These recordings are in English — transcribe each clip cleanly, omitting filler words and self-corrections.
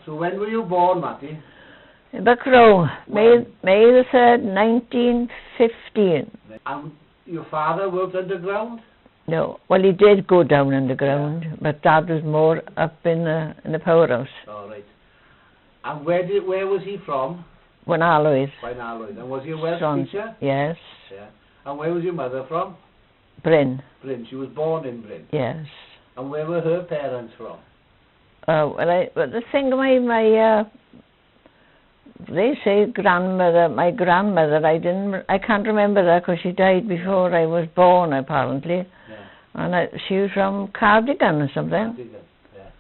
So when were you born, Mattie? In Buckrow, May the 3rd, 1915. And your father worked underground? No, well he did go down underground, but Dad was more up in the powerhouse. All right. And where was he from? Wanaloid. Wanaloid. And was he a Welsh teacher? Yes. Yeah. And where was your mother from? BRYN. BRYN. She was born in BRYN. Yes. And where were her parents from? Well, the thing, they say grandmother, my grandmother, I can't remember that because she died before I was born, apparently. Yeah. And she was from Cardigan or something. Cardigan, yeah.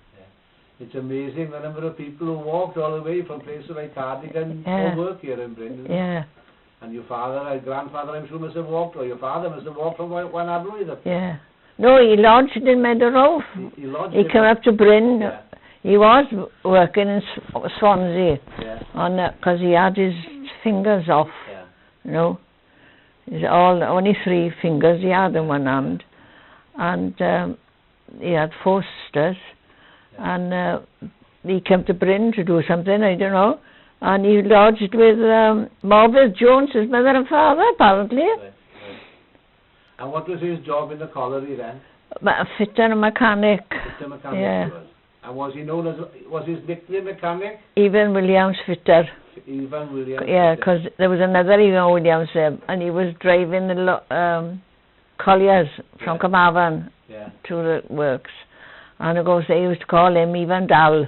It's amazing the number of people who walked all the way from places like Cardigan for work here in BRYN. Yeah. And your father, grandfather, I'm sure must have walked, or your father must have walked from Wanaloid. Yeah. No, he lodged in Meadow. He came up to BRYN. Yeah. He was working in Swansea, because he had his fingers off, you know. Only 3 fingers he had in one hand. And he had 4 sisters. And he came to BRYN to do something, I don't know. And he lodged with Mattie Jones, his mother and father, apparently. Right. And what was his job in the colliery then? A fitter and mechanic. Fitter mechanic, he was. And was he known as, was his nickname mechanic? Evan Williams Fitter. Evan Williams. Yeah, because there was another Evan Williams there, and he was driving the colliers from Carmarthen to the works. And of course they used to call him Evan Dal.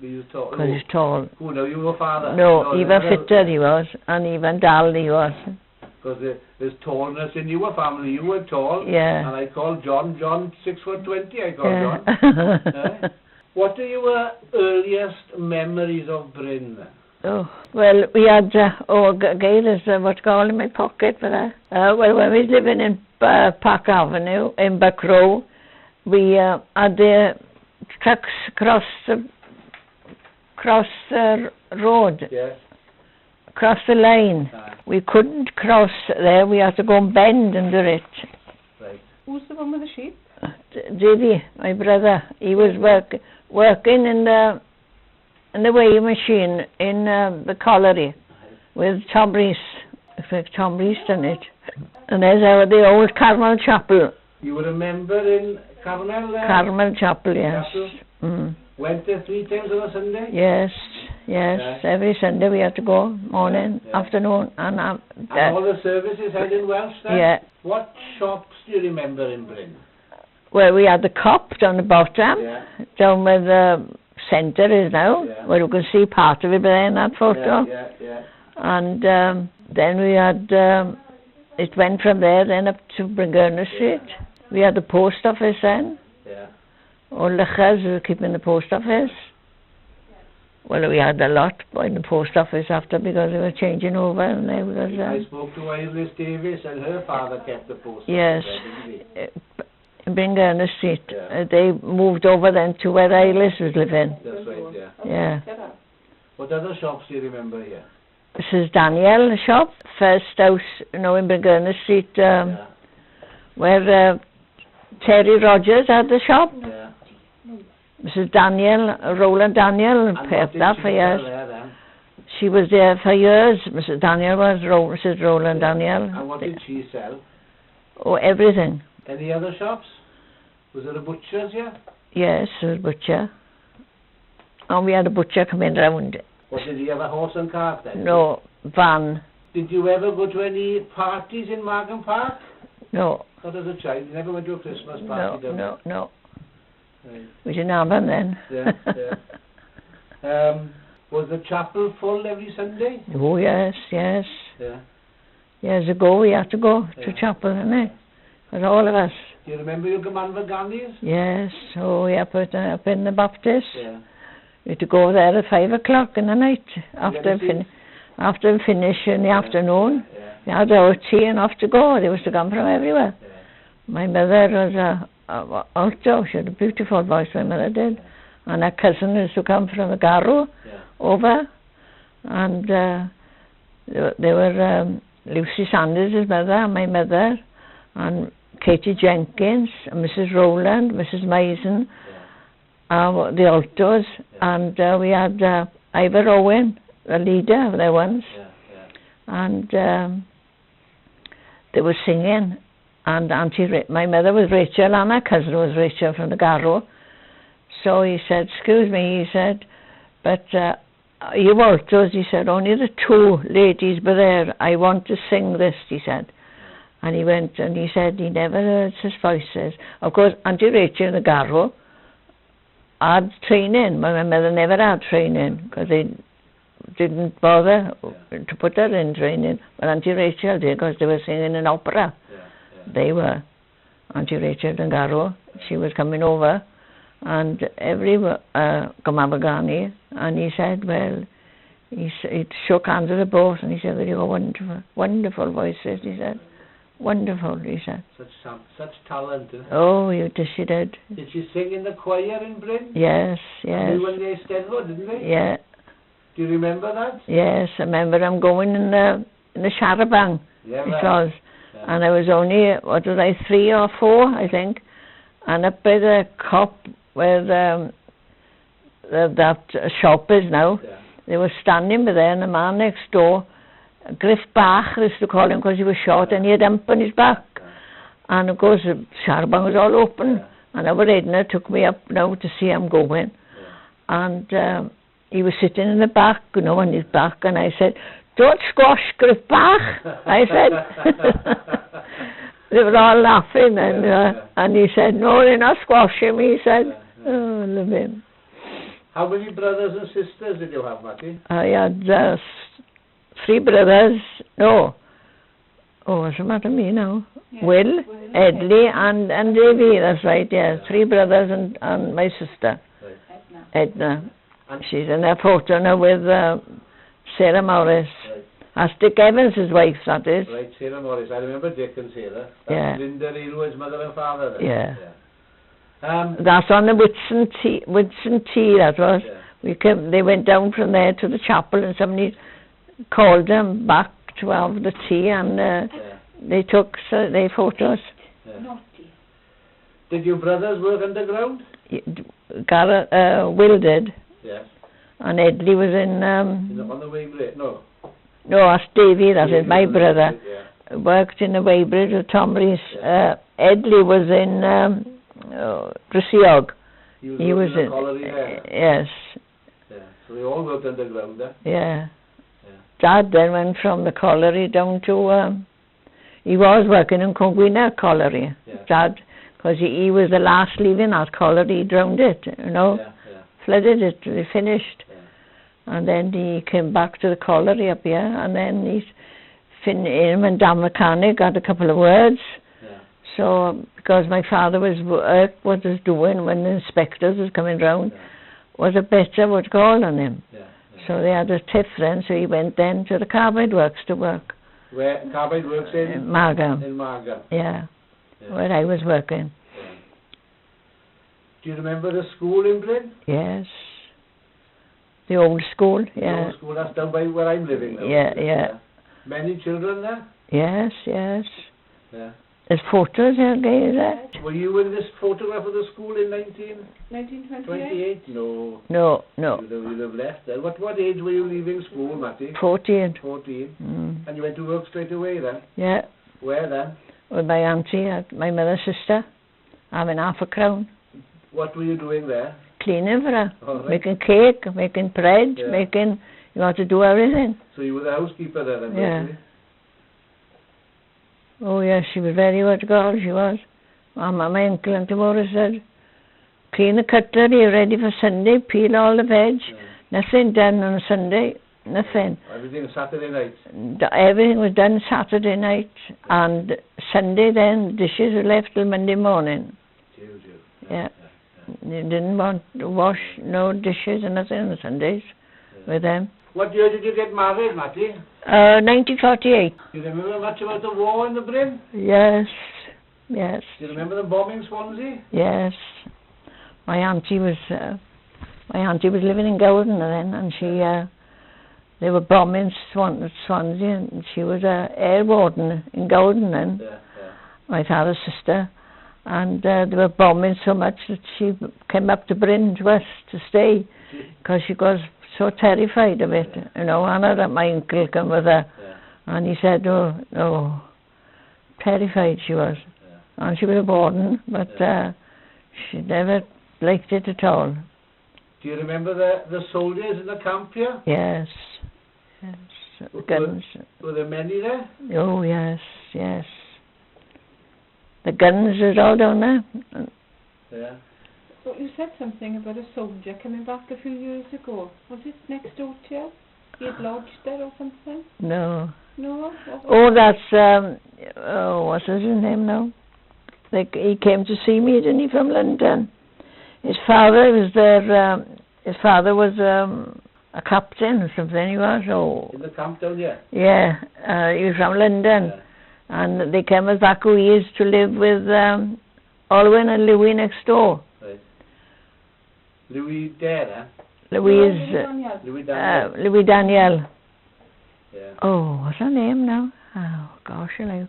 Because he's tall. Who, no, you were father? No, Evan Fitter he was, and Evan Dal he was. Because there's tallness in your family. You were tall. Yeah. And I called John 6'20", I called John. What are your earliest memories of BRYN then? Oh, well, we had, there's what you call in my pocket for that. Well, when we was living in Park Avenue, in Buckrow, we had the trucks cross the road. Yes. Across the line. We couldn't cross there, we had to go and bend under it. Right. Who's the one with the sheep? Diddy, my brother. He was working in the weighing machine in the colliery with Tom Rees. In fact, Tom Rees done it. And there's the old Carmel Chapel. You were a member in Carmel there? Carmel Chapel, yes. Chapel? Went there 3 times on a Sunday? Yes. Every Sunday we had to go, morning, afternoon, and all the services held in Welsh then? Yeah. What shops do you remember in BRYN? Well, we had the Cop down the bottom, down where the centre is now, where you can see part of it there in that photo. And then we had, it went from there then up to Bryn Street. We had the post office then. All the chers were keeping the post office. Well, we had a lot in the post office after because they were changing over. And I spoke to Iris Davis and her father kept the post office. Yes. There, didn't he? In Bryn Street. They moved over then to where Iris was living. That's right, Yeah. What other shops do you remember here? Mrs. Daniel shop. First house, in Bryn Street, where Terry Rogers had the shop. Mrs. Daniel, Roland Daniel, kept that for years. She was there for years. Mrs. Daniel was Mrs. Roland Daniel. And what did she sell? Oh, everything. Any other shops? Was there a butcher's here? Yes, there was a butcher. And we had a butcher coming round. What, did he have a horse and cart then? No, van. Did you ever go to any parties in Markham Park? No. Not as a child? You never went to a Christmas party? No. Right. We didn't have them then. Was the chapel full every Sunday? Oh, yes. Years ago we had to go to chapel, didn't we? For all of us. Do you remember your Gamanva? Yes. Oh, yeah, up in the Baptist. We had to go there at 5 o'clock in the night after we finish in the afternoon. We had our tea and off to go. They used to come from everywhere. My mother was alto. She had a beautiful voice, my mother did. And her cousin used to come from the Garrow over. And they were Lucy Sanders, his mother, and my mother, and Katie Jenkins, and Mrs. Rowland, Mrs. Mason, the altos, and we had Ivor Owen, the leader of the ones, and they were singing, and my mother was Rachel, and my cousin was Rachel from the Garrow. So he said, excuse me, he said, but you altos, he said, only the two ladies were there. I want to sing this, he said. And he went and he said he never heard his voices. Of course, Auntie Rachel in the Garrow had training, but my mother never had training because they didn't bother to put her in training. But Auntie Rachel did because they were singing an opera. They were. Auntie Rachel in Garrow, she was coming over, and every Kamabagani, and he said, well, he shook hands with them both, and he said, well, you got wonderful, wonderful voices, he said. Wonderful, he said. Such talent. Oh, she did. Did she sing in the choir in BRYN? Yes, yes. They were in the Eisteddfod, didn't they? Yeah. Do you remember that? Yes, I remember them going in the Charabang. Yeah, it was. Yeah. And I was only, 3 or 4, I think. And up by the cop where that shop is now, they were standing by there, and the man next door, Griff Bach, they used to call him because he was short and he had hump on his back. And of course the Charabang was all open, and our Edna took me up now to see him going. And he was sitting in the back, on his back, and I said, don't squash Griff Bach, I said. They were all laughing, and he said, no, they're not squashing him, he said. Oh, I love him. How many brothers and sisters did you have, Mattie? I had 3 brothers, no. Oh, what's the matter with me now? Yeah, Will, Edley, and Davy, that's right, yeah. 3 brothers and my sister, Edna. And she's in a photo now with Sarah Morris. Right. That's Dick Evans' wife, that is. Right, Sarah Morris. I remember Dick and Sarah. That's Linda Reilly's mother and father. Then. Yeah. That's on the Whitson Tea, that was. Yeah. They went down from there to the chapel, and somebody called them back to have the tea, and they took their photos. Yeah. Did your brothers work underground? Will did. Yes. And Edley was in... on the Weybridge? No. No, that's Davy, that is my brother. Worked in the Weybridge with Tom Rees. Edley was in Dressiog. He was in the colliery there? Yes. Yeah. So they all worked underground there? Yeah. Dad then went from the colliery down to, he was working in Congwina colliery, Dad, because he was the last leaving that colliery, he drowned it, flooded it, they finished, and then he came back to the colliery up here, and then him and Dan Mechanic got a couple of words, so, because my father was doing when the inspectors was coming round, was a better what call on him. So they had a tiff then, so he went then to the Carbide Works to work. Where? Carbide Works in? Margam. In Margam. Yeah, where I was working. Yeah. Do you remember the school in BRYN? Yes. The old school, The old school, that's down by where I'm living now. Yeah. Many children there? Yes. Yeah. There's photos here, is that? Were you in this photograph of the school in 1928? No. You'd have left then. What age were you leaving school, Mattie? 14. 14. And you went to work straight away then? Yeah. Where then? With my auntie, my mother's sister, having £0.50. What were you doing there? Cleaning for her. Oh, right. Making cake, making bread, you had to do everything. So you were the housekeeper there then, basically? Oh yes, she was very good girl, she was. My uncle and tomorrow said, clean the cutlery, ready for Sunday, peel all the veg. Nothing done on a Sunday, nothing. Everything Saturday night? Everything was done Saturday night, and Sunday then, dishes were left till Monday morning. Yeah. You didn't want to wash, no dishes and nothing on the Sundays with them. What year did you get married, Mattie? 1948. Do you remember much about the war in the BRYN? Yes. Do you remember the bombing Swansea? Yes. My auntie was living in Golden then, and they were bombing Swansea, and she was a air warden in Golden then. My father's sister, and they were bombing so much that she came up to BRYN to us to stay, because she was so terrified of it, you know. And I had my uncle come with her, and he said, oh, no, terrified she was. And she was a warden, but she never liked it at all. Do you remember the soldiers in the camp here? Yes, yes. Guns. Were there many there? Oh, yes, yes. The guns are all down there. Yeah. Well, you said something about a soldier coming back a few years ago. Was it next door to you? He had lodged there or something? No. No? Oh, that's, what's his name now? Like, he came to see me, didn't he, from London? His father was there, his father was a captain or something, he was. Oh. In the camp down here? Yeah, he was from London. Yeah. And they came back who he is to live with Olwyn and Louis next door. Right. Louis there, eh? Louis Daniel. Yeah. Oh, what's her name now? Oh, gosh, alive.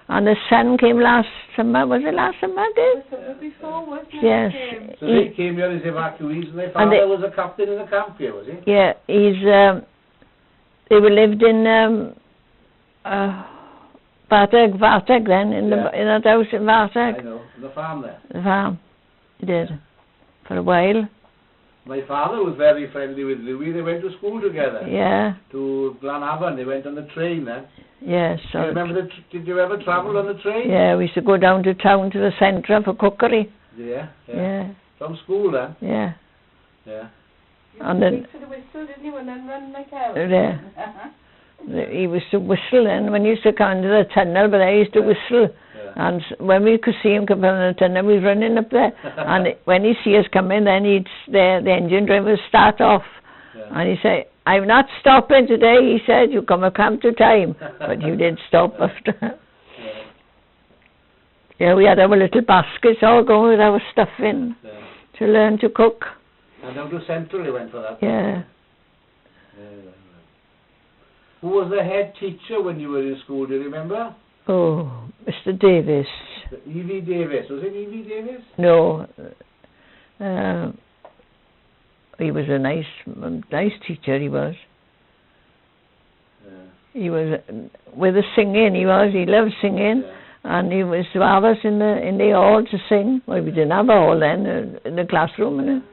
And the son came last summer. Was it last summer, Dave? The before, wasn't it? Yes. So they came here as evacuees, and their father was a captain in the camp here, was he? Yeah, they were lived in Varteg then, in that house in Varteg. I know, the farm there. The farm, he did, for a while. My father was very friendly with Louis. They went to school together. Yeah. To Glenavon. They went on the train then. Yes. Do you remember did you ever travel on the train? Yeah, we used to go down to town to the centre for cookery. Yeah. From school then? Yeah. Yeah. And then to the whistle, didn't you, and then run like hell? Yeah. He used to whistle, and when he used to come into the tunnel, but I used to whistle. And when we could see him come from the tunnel, we was running up there. And when he see us coming, then the engine driver would start off. And he said, I'm not stopping today, he said, you come to time. But you did stop after. Yeah, we had our little baskets all going with our stuff in to learn to cook. And down to Central you went for that? Yeah. Who was the head teacher when you were in school, do you remember? Oh, Mr. Davis. E.V. Davis. Was it E.V. Davis? No. He was a nice teacher, he was. He was with the singing, he loved singing. And he was to have us in the hall to sing. Well, we didn't have a hall then, in the classroom.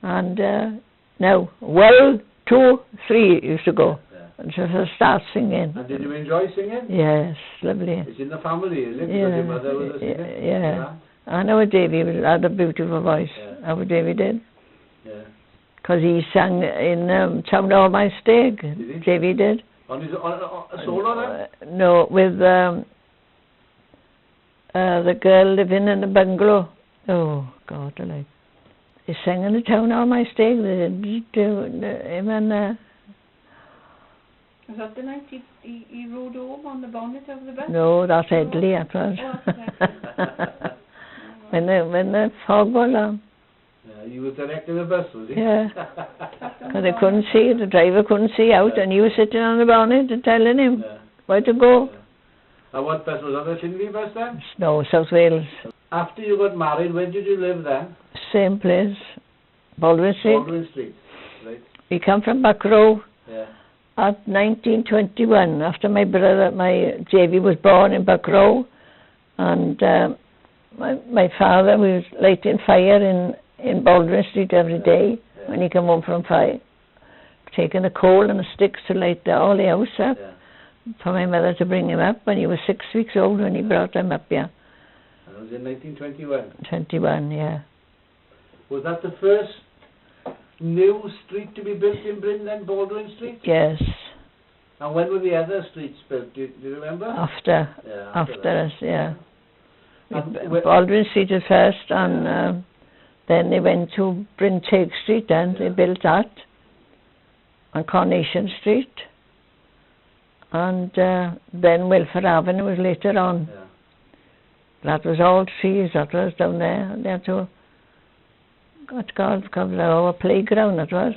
And now, 1, 2, 3 used to go. And just start singing. And did you enjoy singing? Yes, lovely. It's in the family, is it? Because your mother was a singer? Yeah. And our Davy had a beautiful voice. Our Davy did. Yeah. Because he sang in Town Hall My Stag. Did he? Davy did. On his a solo then? No, with the girl living in the bungalow. Oh, God, I like. He sang in the Town Hall My Stag. They did him and... Was that the night he rode home on the bonnet of the bus? No, that's Headley, that was. when the fog was on. Yeah, you were directing the bus, was he? Yeah. Because they couldn't see, the driver couldn't see out, and you were sitting on the bonnet and telling him where to go. Yeah. And what bus was that, the Shinley bus then? No, South Wales. After you got married, where did you live then? Same place. Baldwin Street. Baldwin Street, right. We come from Buckrow. Yeah. At 1921, after my JV was born in Buckrow, and my father was lighting fire in Baldwin Street every day when he came home from fire, taking the coal and the sticks to light all the house up for my mother to bring him up when he was 6 weeks old when he brought him up, And it was in 1921? 21, yeah. Was that the first new street to be built in BRYN then, Baldwin Street? Yes. And when were the other streets built? Do you remember? After us, yeah. Baldwin Street at first, and then they went to BRYN Take Street then, they built that, on Coronation Street, and then Wilford Avenue was later on. That was all trees, that was down there. They had to... our playground, that was.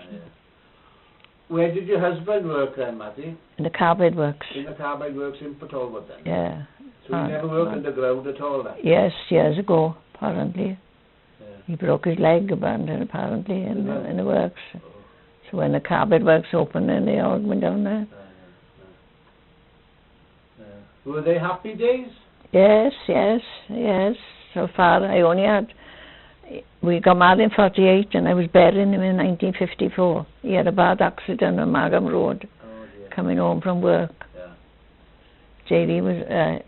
Where did your husband work then, Mattie? In the carbide works. In the carbide works in Port Talbot then? Yeah. So So he never worked underground at all then? Yes, years ago, apparently. Yeah. He broke his leg apparently in the works. Oh. So when the carpet works opened, then they all went down there. Were they happy days? Yes. So far we got married in 48 and I was burying him in 1954. He had a bad accident on Markham Road, coming home from work. Yeah. JD was,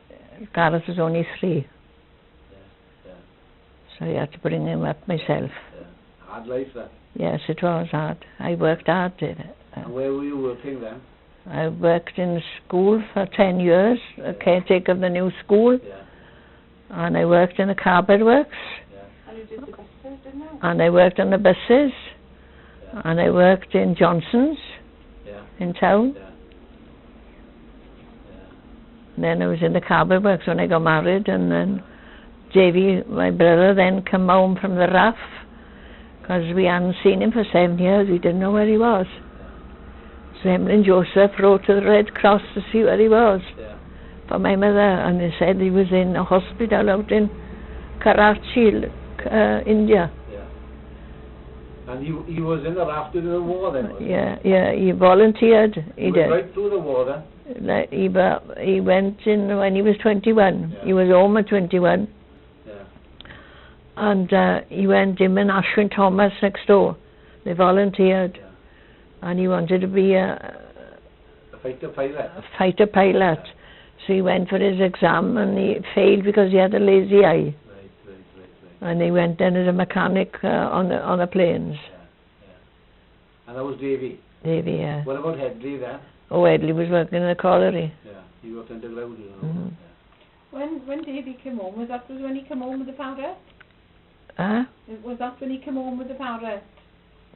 Gareth was only 3. Yeah. So I had to bring him up myself. Yeah. Hard life then? Yes, it was hard. I worked hard. And where were you working then? I worked in school for 10 years, a caretaker of the new school. Yeah. And I worked in the carpet works. Yeah. And you did the buses, didn't you? And I worked on the buses. Yeah. And I worked in Johnson's in town. Yeah. And then I was in the carpet works when I got married, and then JV, my brother, then come home from the RAF because we hadn't seen him for 7 years. We didn't know where he was. So him and Joseph wrote to the Red Cross to see where he was for my mother, and they said he was in a hospital out in Karachi, India. And he was in the RAF during the war then? Yeah, he volunteered. He did. Right through the war then? He went in when he was 21. Yeah. He was home at 21. Yeah. And he went in and Ashwin Thomas next door. They volunteered. Yeah. And he wanted to be a fighter pilot. Fighter pilot. Yeah. So he went for his exam and he failed because he had a lazy eye. Right. And he went in as a mechanic on the planes. Yeah. And that was Davy? Davy, yeah. What about Headley then? Oh, Headley was working in the colliery. Yeah, he worked underground, you know. Mm-hmm. Yeah. When Davy came home, was when he came home with the powder? Huh? Was that when he came home with the powder?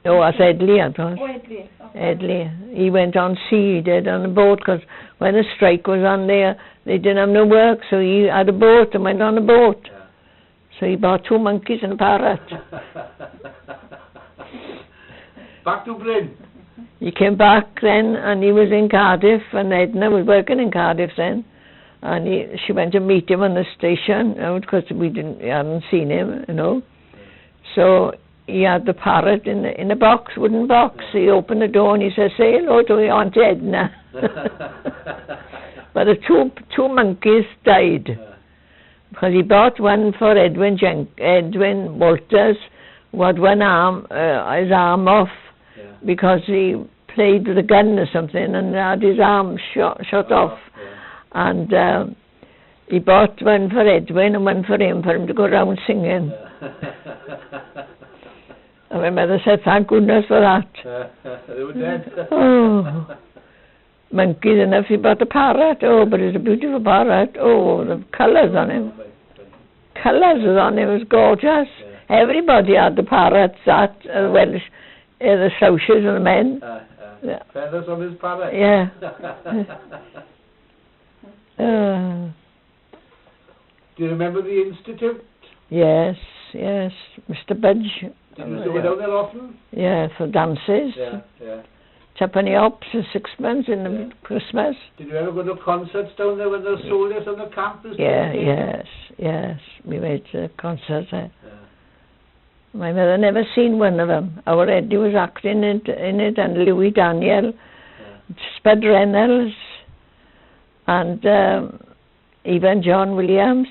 Oh, that's Headley, it was. Oh, Headley. Okay. Headley. He went on sea, he did, on a boat, because when the strike was on there, they didn't have no work, so he had a boat and went on a boat. Yeah. So he bought 2 monkeys and a parrot. Back to BRYN. He came back then, and he was in Cardiff, and Edna was working in Cardiff then, and she went to meet him on the station, because we hadn't seen him, you know. So he had the parrot in a box, wooden box. Yeah. He opened the door and he said, "Say hello to your Aunt Edna." But the two monkeys died. Yeah. Because he bought one for Edwin Walters, who had one arm, his arm off, because he played with a gun or something and had his arm shot off. Yeah. And he bought one for Edwin and one for him to go around singing. And my mother said, "Thank goodness for that." They were dead. Oh, monkeys enough. He bought a parrot. Oh, but it's a beautiful parrot. Oh, the colours on him. Colours on him was gorgeous. Yeah. Everybody had the parrots, the Welsh, the Soushes and the men. Yeah. Feathers on his parrot. Yeah. Do you remember the Institute? Yes. Mr. Budge. Did you go down there often? Yeah, for dances. Yeah. Tuppenny hops and 6 months in the Christmas. Did you ever go to concerts down there when there were soldiers on the campus? Yes. We went to concerts there. Yeah. My mother never seen one of them. Our Eddie was acting in it, and Louis Daniel, Spud Reynolds, and even John Williams.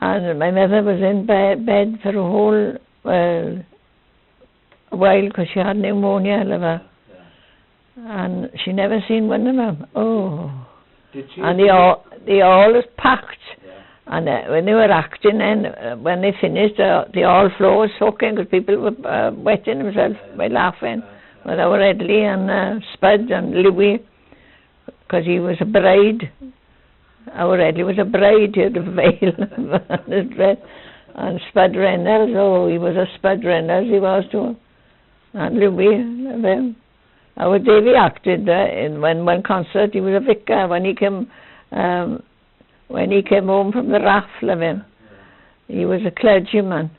And my mother was in bed for a whole while because she had pneumonia, liver. And she never seen one of them. Oh. Did she? And they all was packed. Yeah. And when they were acting, and when they finished, the all floor was soaking because people were wetting themselves by laughing. With our Edley and Spud and Louis, because he was a bride. Our Edley was a bride, he had a veil on his dress. And Spud Reynolds, he was a Spud Reynolds, he was too. And Louis, our Davy acted in one concert. He was a vicar when he came home from the RAF. He was a clergyman.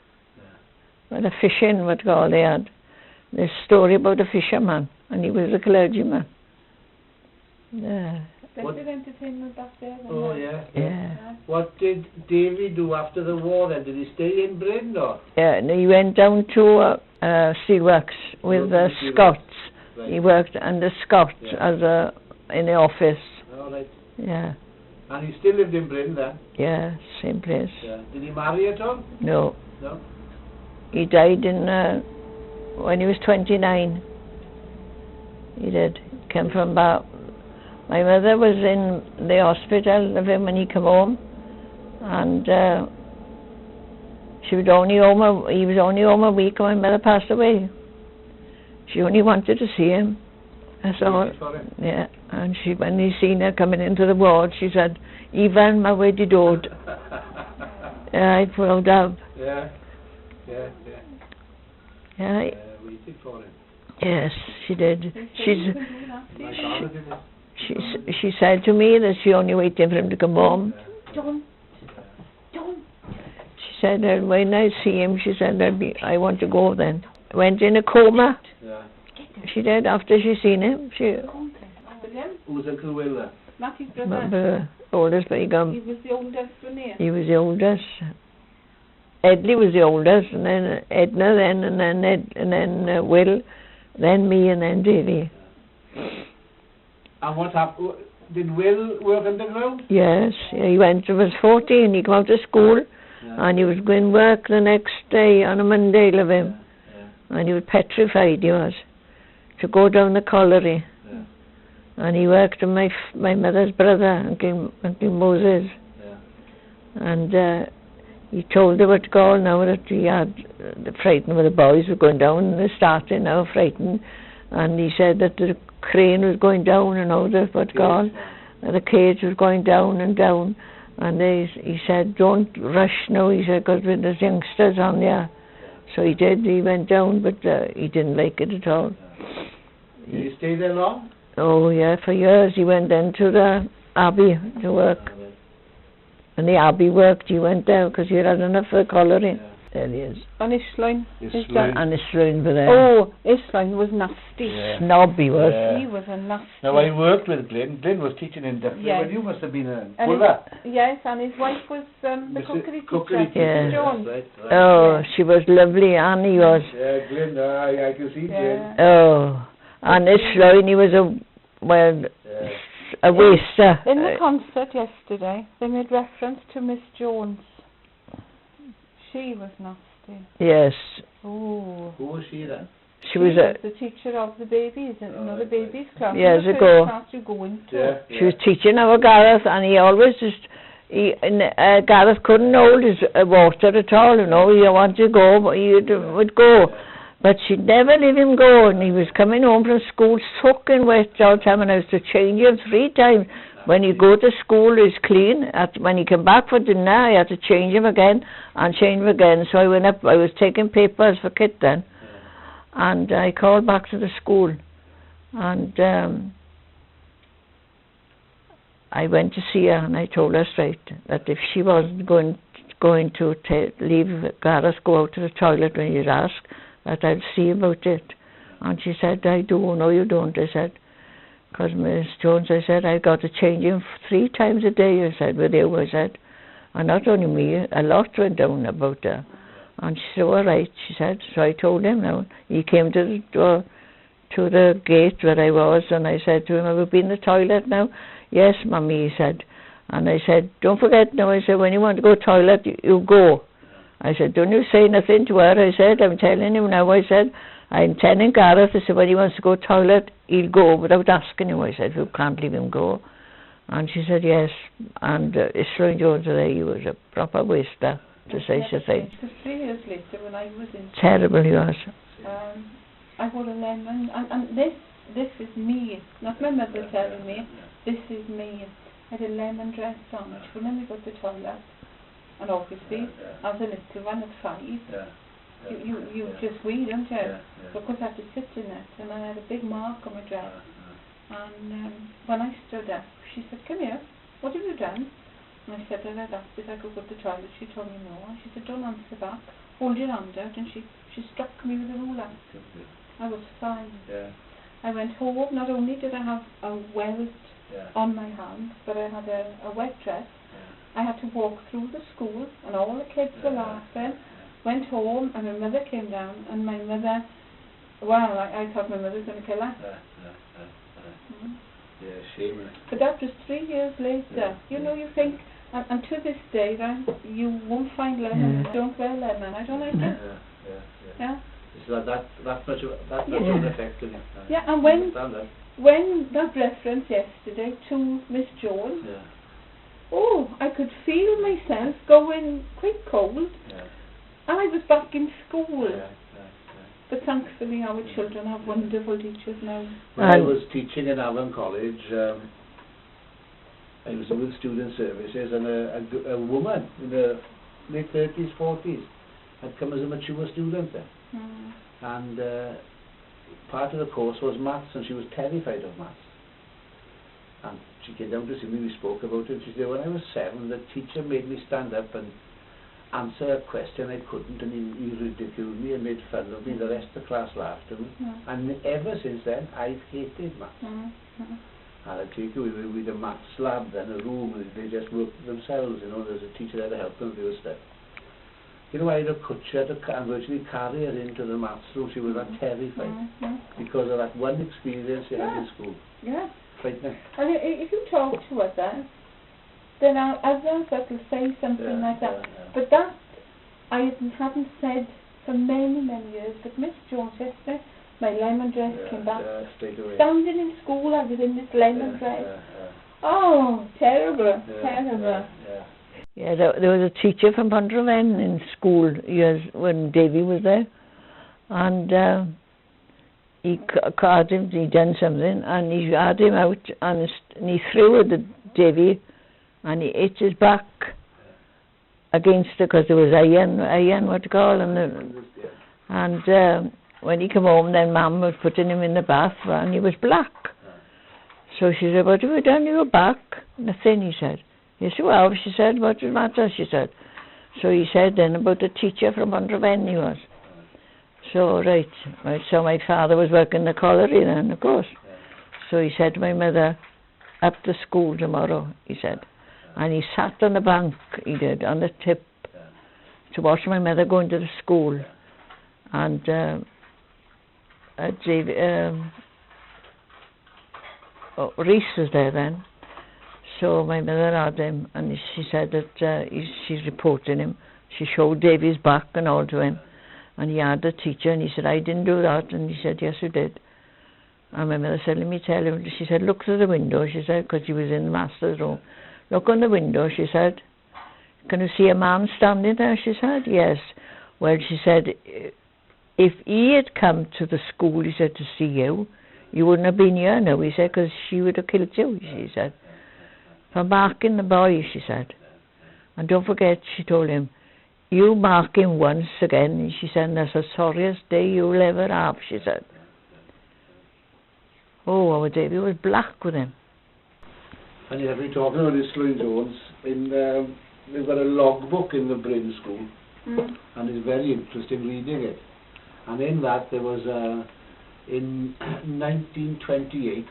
With a fishing, they had. This story about a fisherman, and he was a clergyman. splendid entertainment back there. Oh, yeah. Yeah. What did Davy do after the war then? Did he stay in BRYN or? Yeah, and he went down to Steelworks with the Scots. Right. He worked under Scots as in the office. All right. Yeah. And he still lived in BRYN then? Yeah, same place. Yeah. Did he marry at all? No. No? He died in when he was 29. He did. Came from about. My mother was in the hospital of him when he came home, and he was only home a week when my mother passed away. She only wanted to see him. That's all. Yeah. And when he seen her coming into the ward, she said, "Ivan, my way dod." I pulled up. Yeah. Waited for him. Yes, she did. She said to me that she only waited for him to come home. John. She said that when I see him, she said I want to go then. Went in a coma. Yeah. She did after she seen him. Who's Uncle Will then? Mattie's brother. Oldest by gum. He was the oldest, wasn't he? He was the oldest. Edley was the oldest, and then Edna, and then Will, then me, and then Davy. And what happened? Did Will work underground? Yes, he was 14. He came out of school, and he was going to work the next day on a Monday, love him. And he was petrified, he was, to go down the colliery. And he worked with my mother's brother, Uncle Moses. And he told her what to call now that he had frightened when the boys were going down, and they're starting now frightened. And he said that the crane was going down and all that, what call, the cage was going down and down. And he said, "Don't rush now," he said, "because there's youngsters on there." So he did, he went down, but he didn't like it at all. Did he stay there long? Oh yeah, for years. He went into the Abbey to work. And the Abbey worked, he went there because he had enough for the colliery. There he is. And Isline. And Isline for there. Oh, Isline was nasty. Snob he was. He was a nasty. Now I worked with Glyn. Glyn was teaching in Dublin. Well, you must have been a puller. Yes, and his wife was the cookery teacher. Yeah. Jones. Right. Oh, she was lovely, and he was. Yeah, Glyn, I can see Glyn. Oh, and Isline, he was a waster. In the concert yesterday, they made reference to Miss Jones. She was nasty. Yes. Oh. Who was she then? She was the teacher of the babies in another babies class. Years ago. Class you go into. She was teaching our Gareth, and he always Gareth couldn't hold his water at all. You know, he wanted to go, but he would go. But she'd never let him go, and he was coming home from school soaking wet all the time, and I was to change him 3 times. When you go to school, he's clean. When he came back for dinner, I had to change him again, and change him again. So I went up, I was taking papers for Kit then, and I called back to the school, and I went to see her, and I told her straight that if she wasn't going to leave Gareth go out to the toilet when he'd ask, that I'd see about it. And she said, "I do." "No, you don't," I said. "Because Miss Jones," I said, "I've got to change him 3 times a day," I said, "with you," I said. "And not only me, a lot went down about her." And she said, "All right," she said. So I told him now. He came to the door, to the gate where I was, and I said to him, "Have you been in the toilet now?" "Yes, Mummy," he said. And I said, "Don't forget now," I said, "when you want to go to the toilet, you go." I said, "Don't you say nothing to her," I said. "I'm telling him now," I said. "I'm telling Gareth," I said, "when he wants to go to the toilet, he'll go without asking you," I said. "You can't leave him go." And she said, "Yes." And Isline Jones there, he was a proper waster, to say such a thing. 3 years later, when I was in... Terrible he was. I got a lemon, and this is me, not my mother telling me, this is me. I had a lemon dress on, which when I go to the toilet, and obviously, as a little one at 5, you just wee, don't you? Because I had to sit in it, and I had a big mark on my dress. And when I stood up, she said, "Come here, what have you done?" And I said, "I asked if I could go to the toilet." She told me no, and she said, "Don't answer back, hold your hand out," and she struck me with a ruler. I was fine. I went home. Not only did I have a welt on my hands, but I had a wet dress. I had to walk through the school, and all the kids were laughing. Went home, and my mother came down, and my mother, well, I thought my mother was going to kill her. Yeah, shame. But that was 3 years later. You know, you think, and to this day, right, you won't find lemon. Don't wear lemon. I don't like it. Yeah. So that's much of an effect in it. Yeah, and when that reference yesterday to Miss Jones, I could feel myself going quite cold, and I was back in school. But thankfully our children have wonderful teachers now. When I was teaching in Allen College, I was with student services, and a woman in the late 30s, 40s had come as a mature student there. And part of the course was maths, and she was terrified of maths. And she came down to see me, we spoke about it. She said, when I was 7, the teacher made me stand up and answer a question I couldn't, and he ridiculed me and made fun of me. The rest of the class laughed at me. And ever since then, I've hated maths. And I'd take away with a maths lab, then a room, and they just worked themselves, you know, there's a teacher there to help them do stuff. You know, I had a coacher to virtually carry her into the maths room. She was that terrified because of that one experience she had in school. Yeah. Frightening. And if you talk to others, then others that will say something like that. But that I haven't said for many, many years. But Miss Jones yesterday, my lemon dress came back. Standing in school, I was in this lemon dress. Oh, terrible, terrible. Yeah, there was a teacher from BRYN in school years when Davy was there, and he caught him, he'd done something, and he had him out, and he threw at Davy, and he hit his back against it, because there was iron, what you call, and when he came home, then Mum was putting him in the bath, and he was black. So she said, what have you done to your back? Nothing, he said. Yes, well, she said, what does it matter, she said. So he said then about the teacher from BRYN he was. So, right, so my father was working the colliery then, of course. So he said to my mother, up to school tomorrow, he said. And he sat on the bank, he did, on the tip, to watch my mother going to the school. And Reese was there then. So my mother had him, and she said that she's reporting him. She showed Davy's back and all to him, and he had the teacher, and he said, I didn't do that, and he said, yes, you did. And my mother said, let me tell him. She said, look through the window, she said, because he was in the master's room. Look on the window, she said. Can you see a man standing there? She said, yes. Well, she said, if he had come to the school, he said, to see you, you wouldn't have been here now, he said, because she would have killed you, she said. For marking the boy, she said. And don't forget, she told him, you mark him once again, she said, and that's the sorriest day you'll ever have, she said. Oh, our Davy was black with him. And you have been talking about this Sloane Jones. They've got a logbook in the BRYN school, and it's very interesting reading it. And in that there was, in 1928,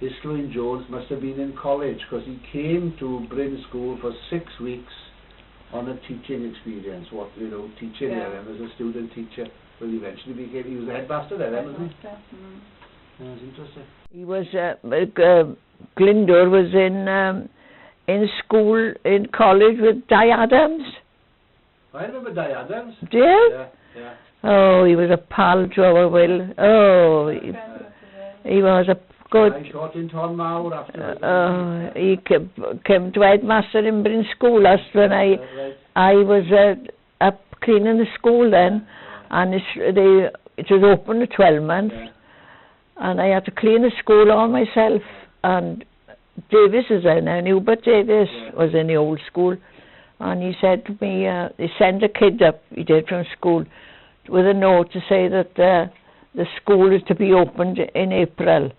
this Sloane Jones must have been in college, because he came to BRYN school for 6 weeks on a teaching experience, teaching there, and as a student teacher. Well, eventually he was the headmaster there, wasn't he? Yeah, that's interesting. He was, Glyndwr was in school, in college with Di Adams. I remember Di Adams. Do you? Yeah. Oh, he was a pal to our Will. Oh, he was a good... I taught in Tonmawr after... he came to headmaster in BRYN school last when I was up cleaning the school then, and it was open at 12 months. And I had to clean the school all myself. And Davis is there now, Hubert Davis was in the old school. And he said to me, he sent a kid up, he did, from school, with a note to say that the school is to be opened in April.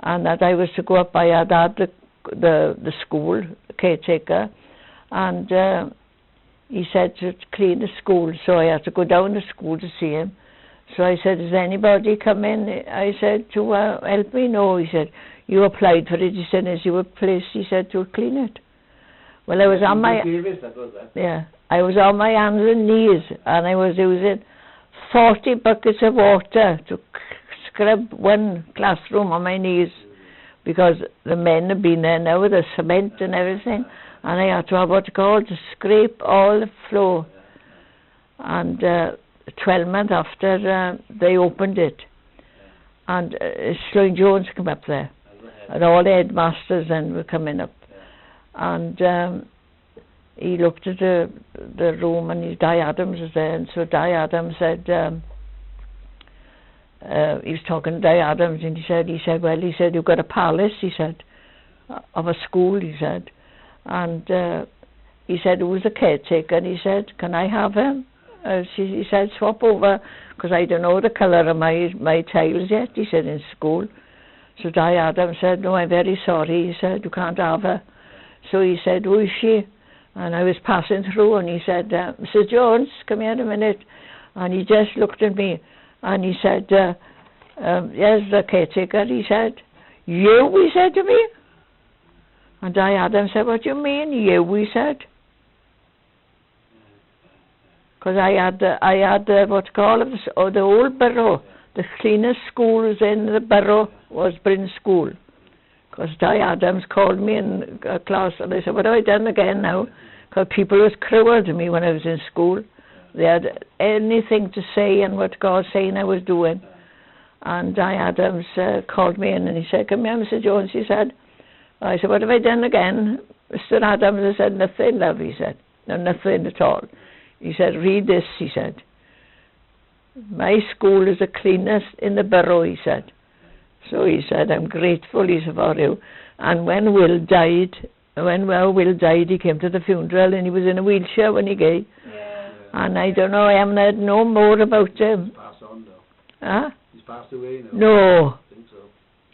And that I was to go up. I had the school, the caretaker, and he said to clean the school. So I had to go down to school to see him. So I said, does anybody come in? I said, to help me? No, he said, you applied for it, he said, as you were placed, he said, to clean it. Well, I was on my... Yeah, I was on my hands and knees, and I was using 40 buckets of water to scrub one classroom on my knees, because the men had been there now with the cement and everything, and I had to have what's called to scrape all the floor. And 12 months after, they opened it, and BRYN Jones came up there, and all the headmasters then were coming up, and he looked at the room, and Di Adams was there, and so Di Adams said, he was talking to Di Adams, and he said, well, you've got a palace, he said, of a school, he said, and he said, who's the caretaker? And he said, can I have him? He said, swap over, because I don't know the colour of my tiles yet, he said, in school. So Di Adams said, no, I'm very sorry, he said, you can't have her. So he said, who is she? And I was passing through, and he said, Mrs. Jones, come here a minute. And he just looked at me, and he said, yes, the caretaker, he said. You, he said to me. And Di Adams said, what do you mean, you, he said. Because I had what's called the old borough. The cleanest schools in the borough was BRYN School. Because Di Adams called me in class, and I said, what have I done again now? Because people was cruel to me when I was in school. They had anything to say and what God saying I was doing. And Di Adams called me in, and he said, come here, Mr. Jones, he said. I said, what have I done again? Mr. Adams, I said, nothing, love, he said. No, nothing at all. He said, read this, he said. My school is the cleanest in the borough, he said. So he said, I'm grateful, he said, for you. And when Will died, he came to the funeral, and he was in a wheelchair when he came. Yeah. And I don't know, I haven't heard no more about him. He's passed on now. Huh? He's passed away now. No. I think so.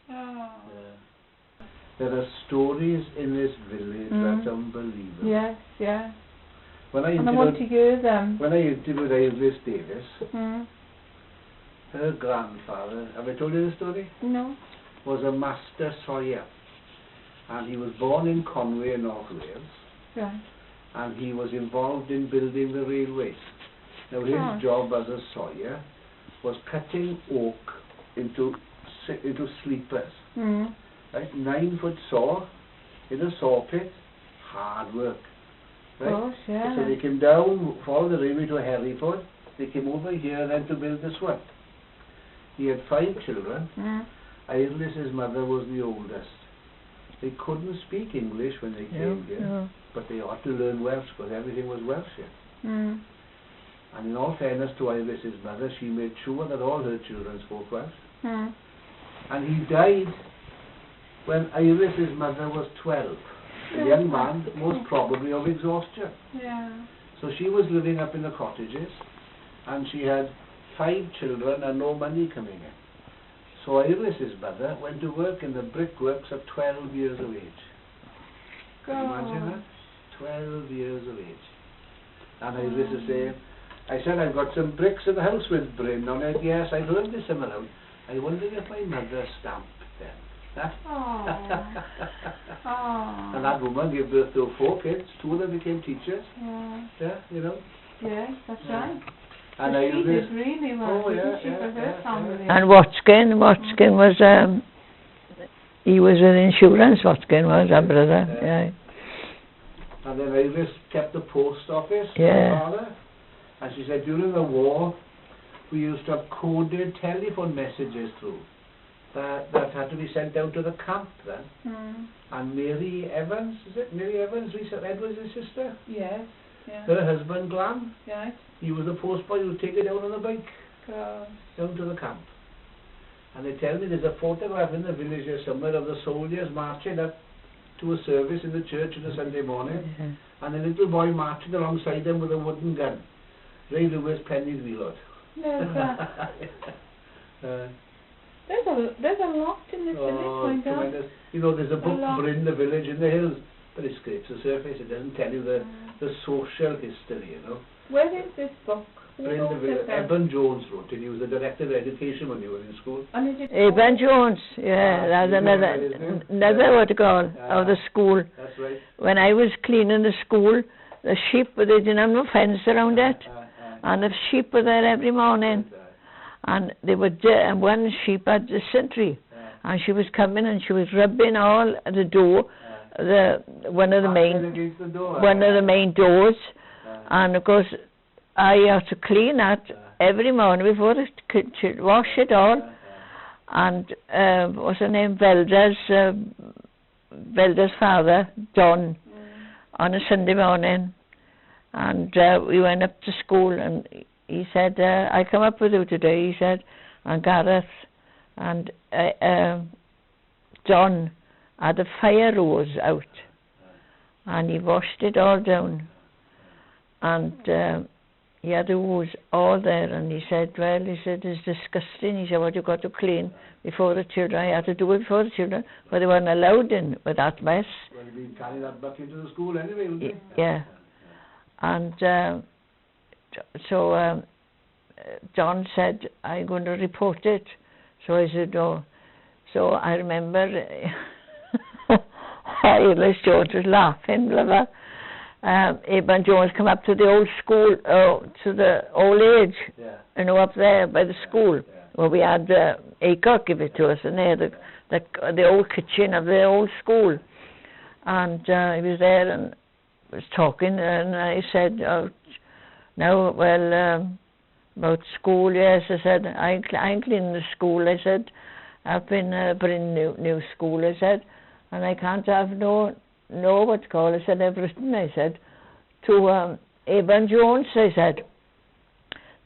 Oh. Yeah. There are stories in this village that's unbelievable. Yes, yeah. And I want to hear them. When I interviewed Iris Davis, her grandfather, have I told you the story? No. Was a master sawyer. And he was born in Conway, North Wales. Right. And he was involved in building the railways. Now his job as a sawyer was cutting oak into sleepers. Right? 9-foot saw in a saw pit, hard work. Right? Gosh, yeah. So they came down, followed the railway to Hereford. They came over here then to build this one. He had 5 children. Iris's mother was the oldest. They couldn't speak English when they came here, but they ought to learn Welsh because everything was Welsh here. And in all fairness to Iris's mother, she made sure that all her children spoke Welsh. And he died when Iris's mother was 12. A young man, most probably of exhaustion. Yeah. So she was living up in the cottages, and she had 5 children and no money coming in. So Iris's mother went to work in the brickworks at 12 years of age. Can you imagine that? 12 years of age. And Iris is saying, I said, I've got some bricks in the house with BRYN on it. Yes, I heard this amount. I wondered if my mother stamped them. And that woman gave birth to 4 kids. 2 of them became teachers. Yeah, you know. Yes, that's right. And she did really well, for her family. And Watkin was, he was with insurance, Watkin was, our brother. Yeah. And then Iris kept the post office, my father. And she said, during the war, we used to have coded telephone messages through. That had to be sent out to the camp then. And Mary Evans, is it? Mary Evans, Lisa Edwards' sister? Yes. Yeah. Her husband, Glam, right. He was a postboy who would take it down on a bike, down to the camp. And they tell me there's a photograph in the village here somewhere of the soldiers marching up to a service in the church on a Sunday morning, and a little boy marching alongside them with a wooden gun. Ray Lewis, Penny's Wheelot. There's a lot in this village, tremendous. You know, there's a book, BRYN, the Village in the Hills, but it scrapes the surface. It doesn't tell you the social history, you know. Where is this book? BRYN Jones wrote, and he was the director of education when you were in school. BRYN Jones, yeah, that's another what you call, of the school. That's right. When I was cleaning the school, the sheep, they didn't have no fence around it, and the sheep were there every morning, and they were and one sheep had dysentery, and she was coming and she was rubbing all at the door, one of the main doors, and of course I had to clean that every morning before I could wash it all. And what's her name? Velda's father, Don, on a Sunday morning, and we went up to school, and he said, "I come up with you today," he said, and Gareth, and John had a fire hose out, and he washed it all down, and he had a hose all there, and he said, "Well," he said, "it's disgusting." He said, "What you got to clean before the children." I had to do it before the children, but they weren't allowed in with that mess. Well, we carry that back into the school anyway, wouldn't we? Yeah. And so John said, "I'm going to report it." So I said, "Oh." So I remember Eilish Jones was laughing, blah, blah. BRYN Jones come up to the old school, to the old age, you know, up there by the school, where we had ACOT give it to us, and they had the old kitchen of the old school. And he was there and was talking, and I said, "Oh, no, well, about school, yes." I said, I'm cleaning the school," I said. "I've been BRYN new school," I said, "and I can't have no what you call," I said, "I've written," I said, "to BRYN Jones," I said,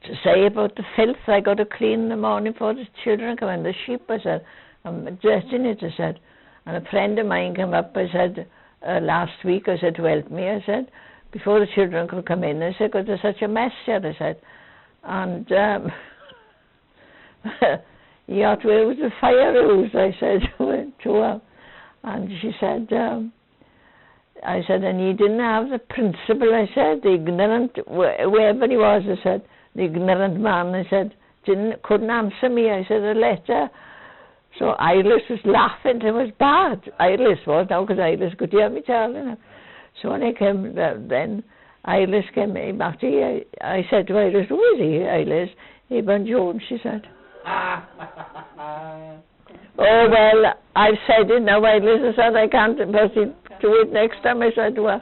"to say about the filth I got to clean in the morning before the children come in, the sheep," I said, "I'm dressing it," I said. And a friend of mine came up, I said, last week, I said, to help me, I said, before the children could come in, I said, "'Cause there's such a mess here," I said. And he had to wear with the fire hose, I said, to her. And she said, I said, "And he didn't have the principle," I said, "the ignorant, wherever he was," I said, "the ignorant man," I said, couldn't answer me," I said, "a letter." So Eilish was laughing, it was bad. Eilish was now, because Eilish could hear me telling her. So when I came, then Eilish came, Mattie, I said to Eilish, "Who is he, Eilish?" "BRYN Jones," she said. "Oh, well, I've said it now," Eilish, I said, "I can't do it next time," I said to her.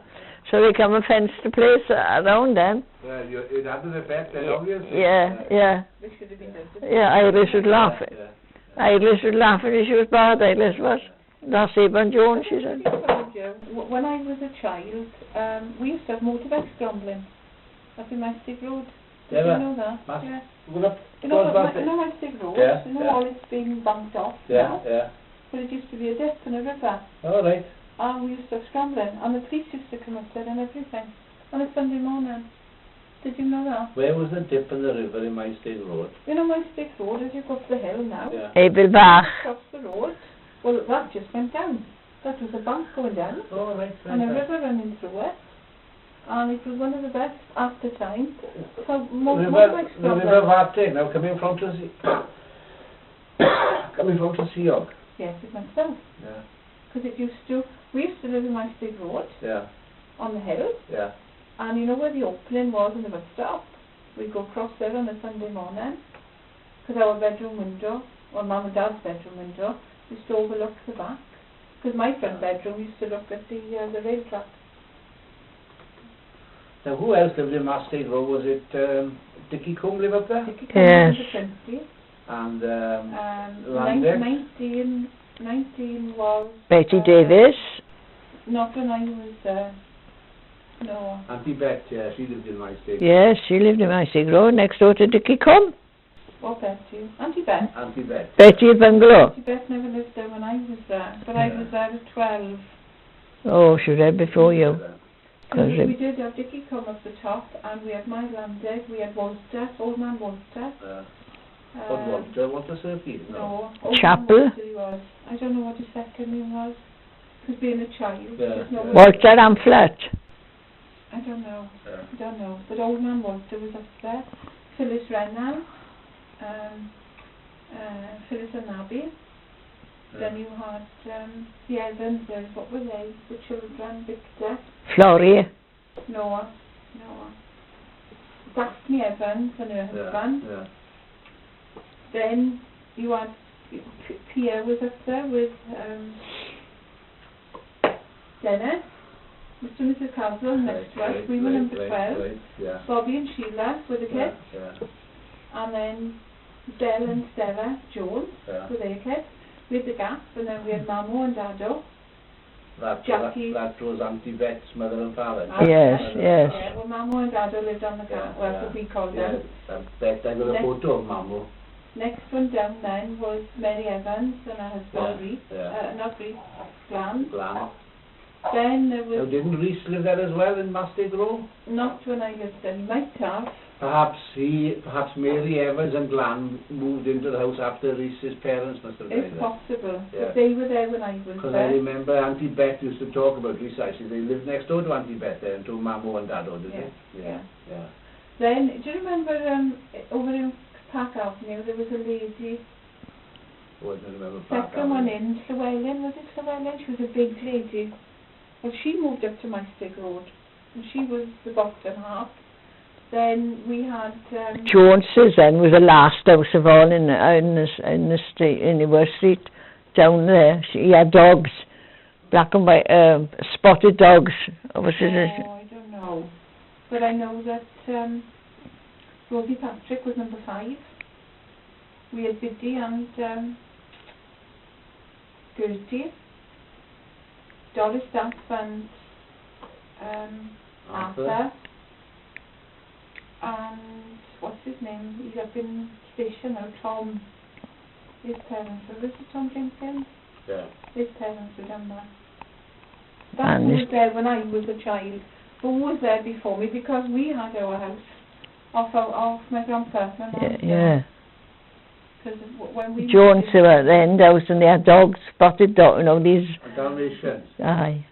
So they come and fence the place around them. Well, it had an effect then, obviously. Yeah. Yeah, Eilish was laughing. Eilish was laughing, and she was bad, Eilish was. "That's BRYN Jones," she said. When I was a child, we used to have motorbike scrambling up in Mystic Road. Did you know that? Yeah. You know Mystic Road? Yeah. You know all it's been banked off now? Yeah. But it used to be a dip and a river. Oh, right. And we used to have scrambling, and the police used to come up there and everything on a Sunday morning. Did you know that? Where was the dip in the river in Mystic Road? You know Mystic Road, as you go up the hill now? Yeah. Abelbach. Across the road. Well, that just went down. That was a bank going down. Oh, right. And a river running through it. And it was one of the best at the time. So motorbike scrambling. The river Varte, now coming from to Seahog. Yes, it went south. Yeah. Because we used to live in Mystic Road. Yeah. On the hill. Yeah. And you know where the opening was in the bus stop? We'd go across there on a Sunday morning. Because our bedroom window, or Mum and Dad's bedroom window, used to overlook the back. Because my front bedroom used to look at the rail track. Now, who else lived in Mystic Road? Was it Dickie Combe live up there? Dickie Combe was in the 20s. And 19 was... Betty Davis. Not when I was there. No. Auntie Bet, yeah, she lived in Mystic. Yes, she lived in Mystic Road, next door to Dickie Combe. What Betty? Auntie Bet? Auntie Bet. Betty Bungalow. Auntie Bet never lived there when I was there, but I was there at 12. Oh, she was there before you. We did have Dickie Combe up the top, and we had my landed, we had Walter, Old Man Walter. Walter Surfy? No. Chapel? He was. I don't know what his second name was. Because being a child. Yeah. Walter Amphlett. I don't know. I don't know. But Old Man Walter was up there. Phyllis Renner, Phyllis and Abby. Then you had the Evanses, what were they? The children, Victor. Florrie. Noah. Daphne Evans and her husband. Yeah. Then you had Pierre was up there with Dennis, Mr. and Mrs. Caswell next to us. We were number 12. Yeah. Bobby and Sheila were the kids. Yeah. And then Del and Stella Jones were their kids. We had the Gap, and then we had Mamo and Dado. Jackie. That was Auntie Bet's mother and father. Yes. Yeah, well, Mamo and Dado lived on the Gap, well, we called them. Bet I got a photo of Mamo. Next one down then was Mary Evans and her husband Reese. Not Reese, Glam. Then there was... Didn't Reese live there as well in Master Grove? Not when I lived there, he might have. Perhaps Mary Evans and Glam moved into the house after Reese's parents must have died. It's possible, yeah. but they were there when I was there. Because I remember Auntie Bet used to talk about Reese, actually. They lived next door to Auntie Bet there, and to Mamo and Dado, did they? Yeah. Then, do you remember over in Park Avenue, there was a lady... Oh, I don't remember Park Second one in, Llewellyn, was it Llewellyn? She was a big lady. Well, she moved up to Maestig Road, and she was the bottom half. Then we had... Joneses then was the last house of all in the street, in the street, down there. He had dogs, black and white, spotted dogs. I don't know. But I know that Rosie Patrick was number 5. We had Biddy and Gertie. Doris Duff and Arthur. And what's his name? He's up in station now, Tom. His parents were, was it Tom Jenkins? Yeah. His parents were down there. That was there when I was a child. Who was there before me? Because we had our house off my grandfather. Yeah. Because when we... Jones were at the end house and they had dogs, spotted dog, you know, these... Dalmatians. Aye.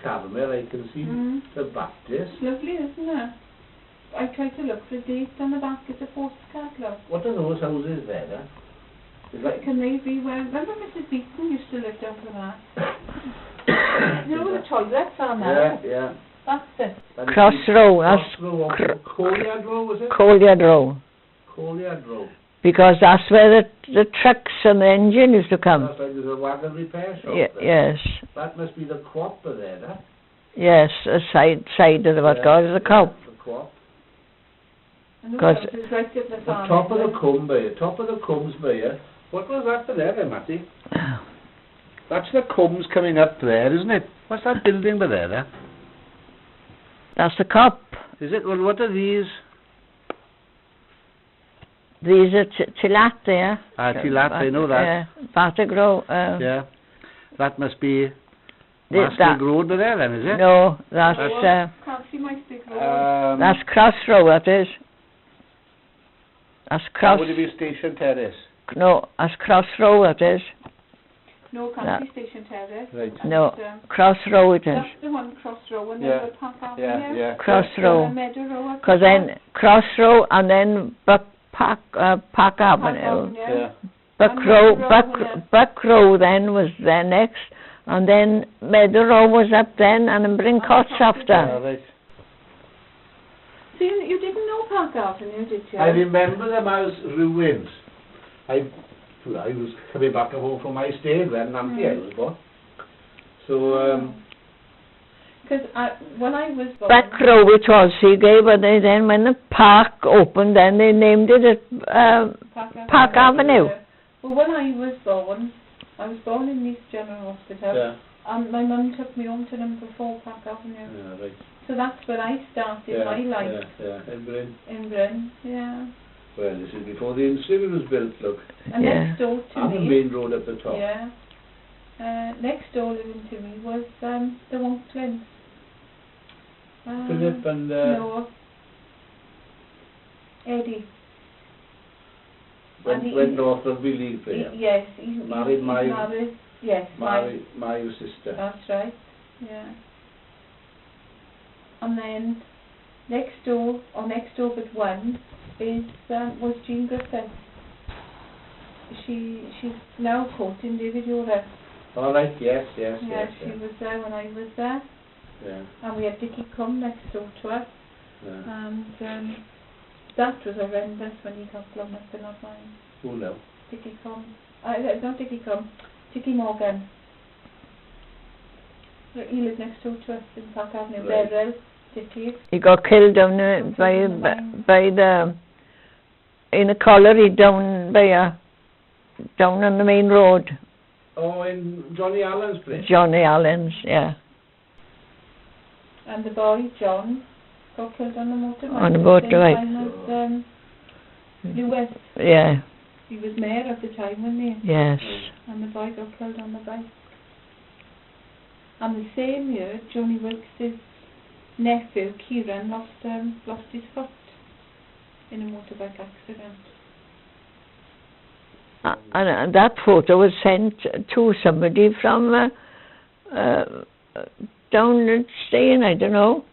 Carmel, I can see the Baptist. It's lovely, isn't it? I tried to look for a date on the back of the postcard, look. What are those houses there, Can they be where... Remember Mrs. Beaton used to live down there? You know where the toilets are now? Yeah. That's it. Crossroad. Colliard Row, was it? Colliard Row. Colliard Row. Because that's where the trucks and the engine used to come. That's like there's a wagon repair shop there. Yes. That must be the co-op there, Yes, a side of what God is the co-op. The co-op. Because right at the top of the comb by you. What was that there, Mattie? That's the combs coming up there, isn't it? What's that building by there? That's the co-op. Is it? Well, what are these? These are Tilat there. Tilat, I know that. Batagro. Yeah. That must be Maestig Road there then, is it? No, that's... Can't see Maestig Road. That's Crossroad, that is. That's Cross... Would it be Station Terrace? No, that's Crossroad, that is. No, can't see Station Terrace. Right. No, Crossroad it is. That's the one, Crossroad, and then the Park Avenue. Yeah. Crossroad. Meadow Road. Because then Crossroad and then Park Avenue. Buck Row then was there next, and then Meadow Row was up then, and then BRYN Cots after. Right. So you didn't know Park Avenue, did you? I remember them as ruins. I was coming back home from my stay then, Nancy I was born. So, because when I was born... Buck Row it was, but then when the park opened, then they named it Park Avenue. Well, when I was born in East General Hospital, and my mum took me home to number 4 Park Avenue. Yeah, right. So that's where I started my life. Yeah, in BRYN. In BRYN, yeah. Well, this is before the industry was built, look. And next door to me... And the main road at the top. Yeah. Next door living to me was the Wonklins. Philip and... No. Eddie. Went north of Billy for you. Yes. Married my sister. That's right, yeah. And then next door but one is was Jean Griffith. She's now courting David Ura. All right, yes. Yeah, she was there when I was there. Yeah. And we had Dickie come next door to us. Yeah. And that was horrendous when he got blown up in that mine. Who now? Dickie come. Not Dickie come. Dickie Morgan. He lived next door to us in Park Avenue. Right. Beryl, Dickie. He got killed down by the in a colliery down on the main road. Oh, in Johnny Allen's place. Johnny Allen's, yeah. And the boy John got killed on the motorbike. On the motorbike. Same time as Lewis. Yeah. He was mayor at the time, wasn't he? Yes. And the boy got killed on the bike. And the same year, Johnny Wilkes' nephew, Kieran, lost his foot in a motorbike accident. And that photo was sent to somebody from down at Stein, I don't know.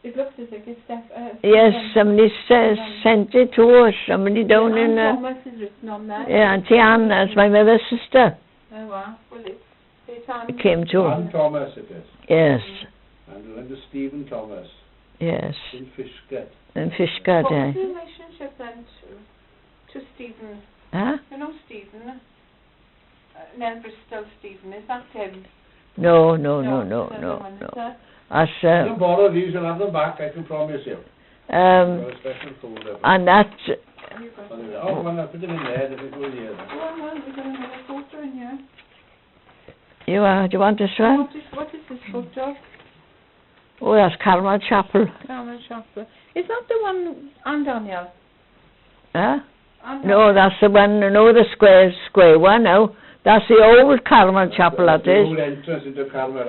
It looks as if it's yes, somebody sent it to us. Somebody down in... Thomas is written on there. Yeah, Auntie Anne, that's my mother's sister. Oh, wow. Well, It came to... Anne Thomas it is. Yes. And under Stephen Thomas. Yes. In Fishgut. In Fishgut, What's yeah. the relationship then to Stephen? Huh? You know Stephen? Nell Bristol Stephen, is that him? No. That's... you can borrow these and have them back, I can promise you. And that... Oh, well, I'll put them in there, if it goes here. Oh, we've got another photo in here. You do you want this one? What is this photo? Oh, that's Carmel Chapel. Carmel Chapel. Is that the one on Daniel? Huh? No, that's the one, no, the square one, no. That's the old Carmel Chapel, that is. The old entrance into Carmel,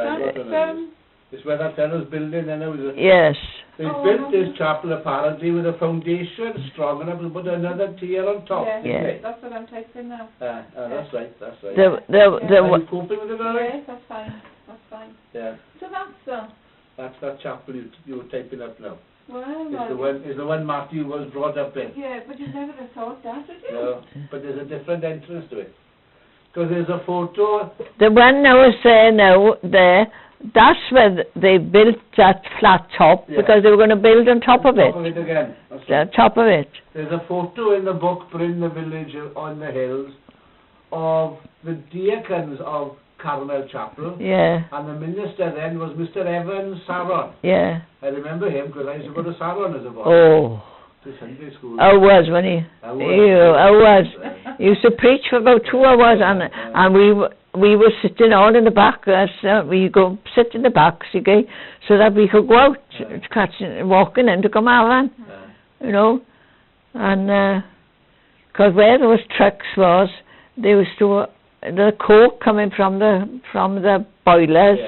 it's where that fellow's building, then it was yes. They built this chapel apparently with a foundation strong enough to put another tier on top. Yeah, that's what I'm typing now. That's right. Are you coping with it all right? Yes, that's fine. Yeah. So that's that chapel you were typing up now. Well, is the one Matthew was brought up in. Yeah, but you never have thought that, would you? No, but there's a different entrance to it. Because there's a photo. The one I was saying now, that's where they built that flat top, because they were going to build on top of it. Top of it again. The top of it. There's a photo in the book, BRYN, the village on the hills, of the deacons of Carmel Chapel. Yeah. And the minister then was Mr. Evans Saron. Yeah. I remember him because I used to go to Saron as a boy. Oh. To Sunday school. I was when he... I was. He used to preach for about 2 hours, and we were sitting all in the back. We go sit in the back, okay, so that we could go out, walking in to come out, you know. And because where those trucks was, they used to the coke coming from the boilers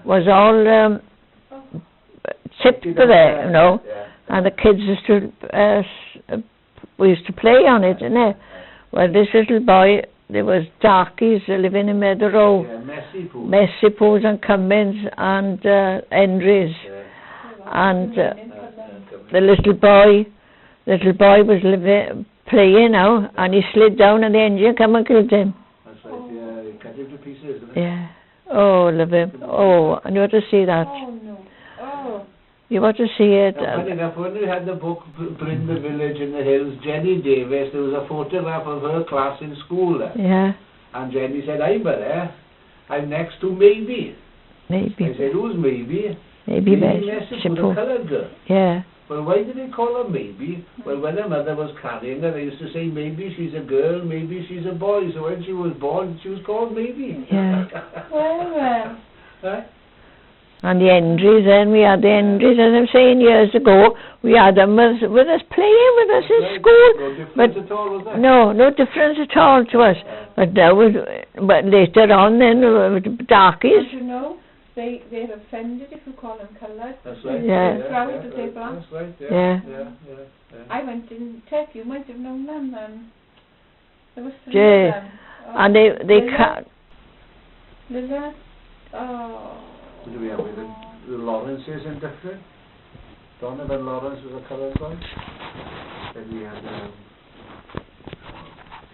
was all tipped there, you know. And the kids used to we used to play on it, didn't they? Well, this little boy, there was darkies living in Meadow Row. Yeah, Messy Pools and Cummins and Henrys. And the little boy was playing now, and he slid down and the engine came and killed him. That's right, yeah, he cut him to pieces, isn't it? Yeah. Oh, love him. Oh, and you ought to see that. Oh, no. Oh. You ought to see it. Funny enough, when we had the book BRYN, the village in the hills, Jenny Davis, there was a photograph of her class in school there. Yeah. And Jenny said, I'm there. I'm next to Maybe. Maybe. I said, who's Maybe? Maybe Messi, the coloured girl. Yeah. Well, why did they call her Maybe? Well, when her mother was carrying her, they used to say, maybe she's a girl, maybe she's a boy. So when she was born, she was called Maybe. Yeah. Well. Right? And the Henrys, then we had the Henrys, as I'm saying, years ago, we had them with us, playing with us in school. No difference at all, was there? No difference at all to us. But now, but later on, then, darkies. And you know, they're offended if you call them coloured. That's right. Yeah. Proud that they're black. That's right, Yeah. I went in tech, you might have known them then. There was 3 Jay. of them. Oh. And they can't. Lila? Oh. What do we have with the Lawrences and different? Donovan Lawrence was a coloured boy. Then we had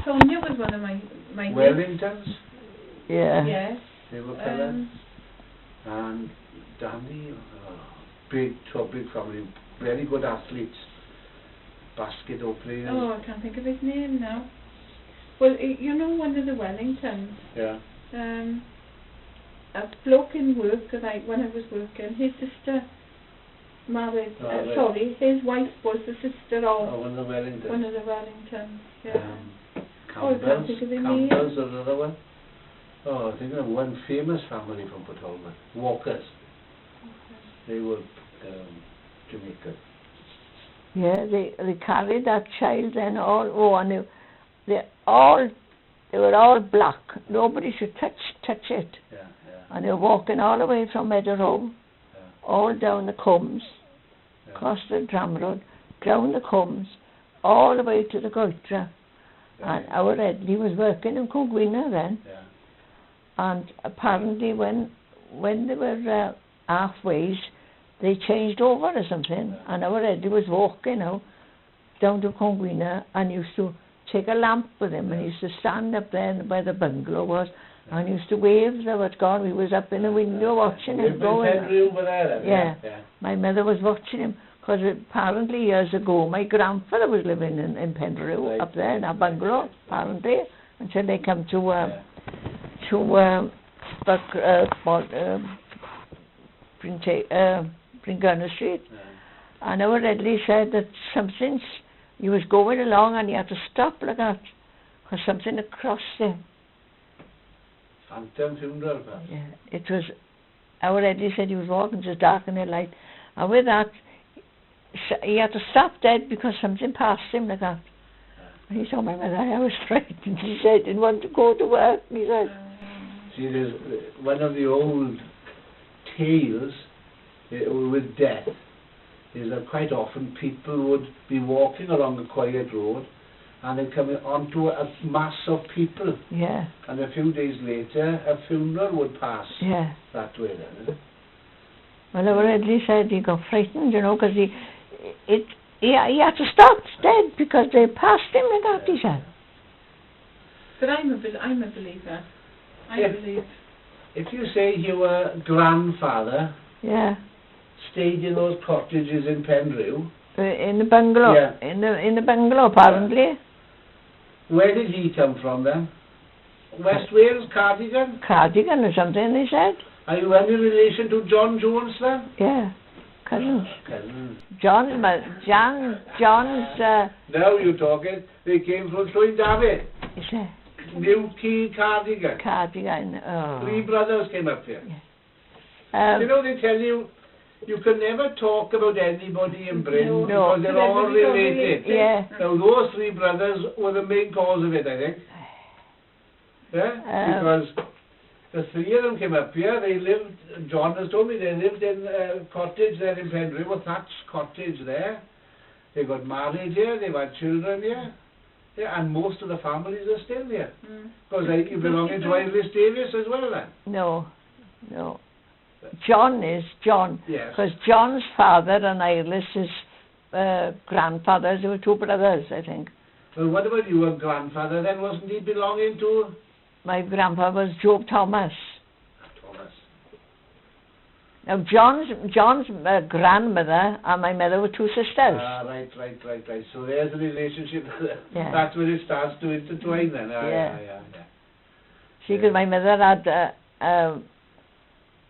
Tonya was one of my Wellingtons. Yeah. Yes. They were coloured. And Danny, big family, very good athletes, basketball players. Oh, I can't think of his name now. Well, you know, one of the Wellingtons. Yeah. A bloke in work, when I was working, his sister married. Right. Sorry, his wife was the sister of one of the Wellingtons. One of the Wellingtons. Yeah. I can't Campbell's, think of the name. Campbell's another one. Oh, I think of one famous family from Port Talbot, Walkers. They were Jamaican. Yeah, they carried that child and and they were all black. Nobody should touch it. Yeah. And they were walking all the way from Meadow all down the Combs, across the tram road, down the Combs, all the way to the Goitra. And our Eddie was working in Cwgwina then. Yeah. And apparently when they were halfways, they changed over or something, and our Eddie was walking down to Cwgwina and used to take a lamp with him, and he used to stand up there where the bungalow was, and used to wave there at God. We was up in the window watching him going. Yeah. My mother was watching him, because apparently years ago my grandfather was living in Penrue, up there in our bungalow, apparently, until they come to Gunner Street. And our Ridley said that something, he was going along and he had to stop like that, because something had crossed him. Phantom funeral. Yeah, it was, our Eddie said he was walking just dark in the light, and with that, he had to stop dead because something passed him like that. And he told my mother, I was frightened. He said, didn't want to go to work, he said. See, there's one of the old tales with death is that quite often people would be walking along a quiet road and they'd come onto a mass of people. Yeah. And a few days later, a funeral would pass that way then, isn't it? Well, our Eddie said he got frightened, because he had to stop dead because they passed him like that, he said. But I'm a believer. I believe. If you say your grandfather stayed in those cottages in Penrue, in the bungalow, in the bungalow apparently. Where did he come from then? West Wales, Cardigan? Cardigan or something, they said. Are you any relation to John Jones then? Yeah, cousins. Cousins. John's. Now you're talking. They came from Llwyn David. Is it? New Key, Cardigan. Cardigan. Oh. 3 brothers came up here. Yeah. They tell you can never talk about anybody in BRYN because they're all related. Yeah. Now those 3 brothers were the main cause of it, I think. Yeah? Because the 3 of them came up here. They lived, John has told me, they lived in a cottage there in Penrue, a thatched cottage there. They got married here, they've had children here. Yeah, and most of the families are still here. Because you belonging to Iris Davis as well then? No. John. Yes. Because John's father and Iris's grandfathers, they were 2 brothers, I think. Well, what about your grandfather then? Wasn't he belonging to? My grandpa was Job Thomas. Thomas. Now John's grandmother and my mother were 2 sisters. Right. So there's the relationship. That's where it starts to intertwine then. Yeah. See, because my mother had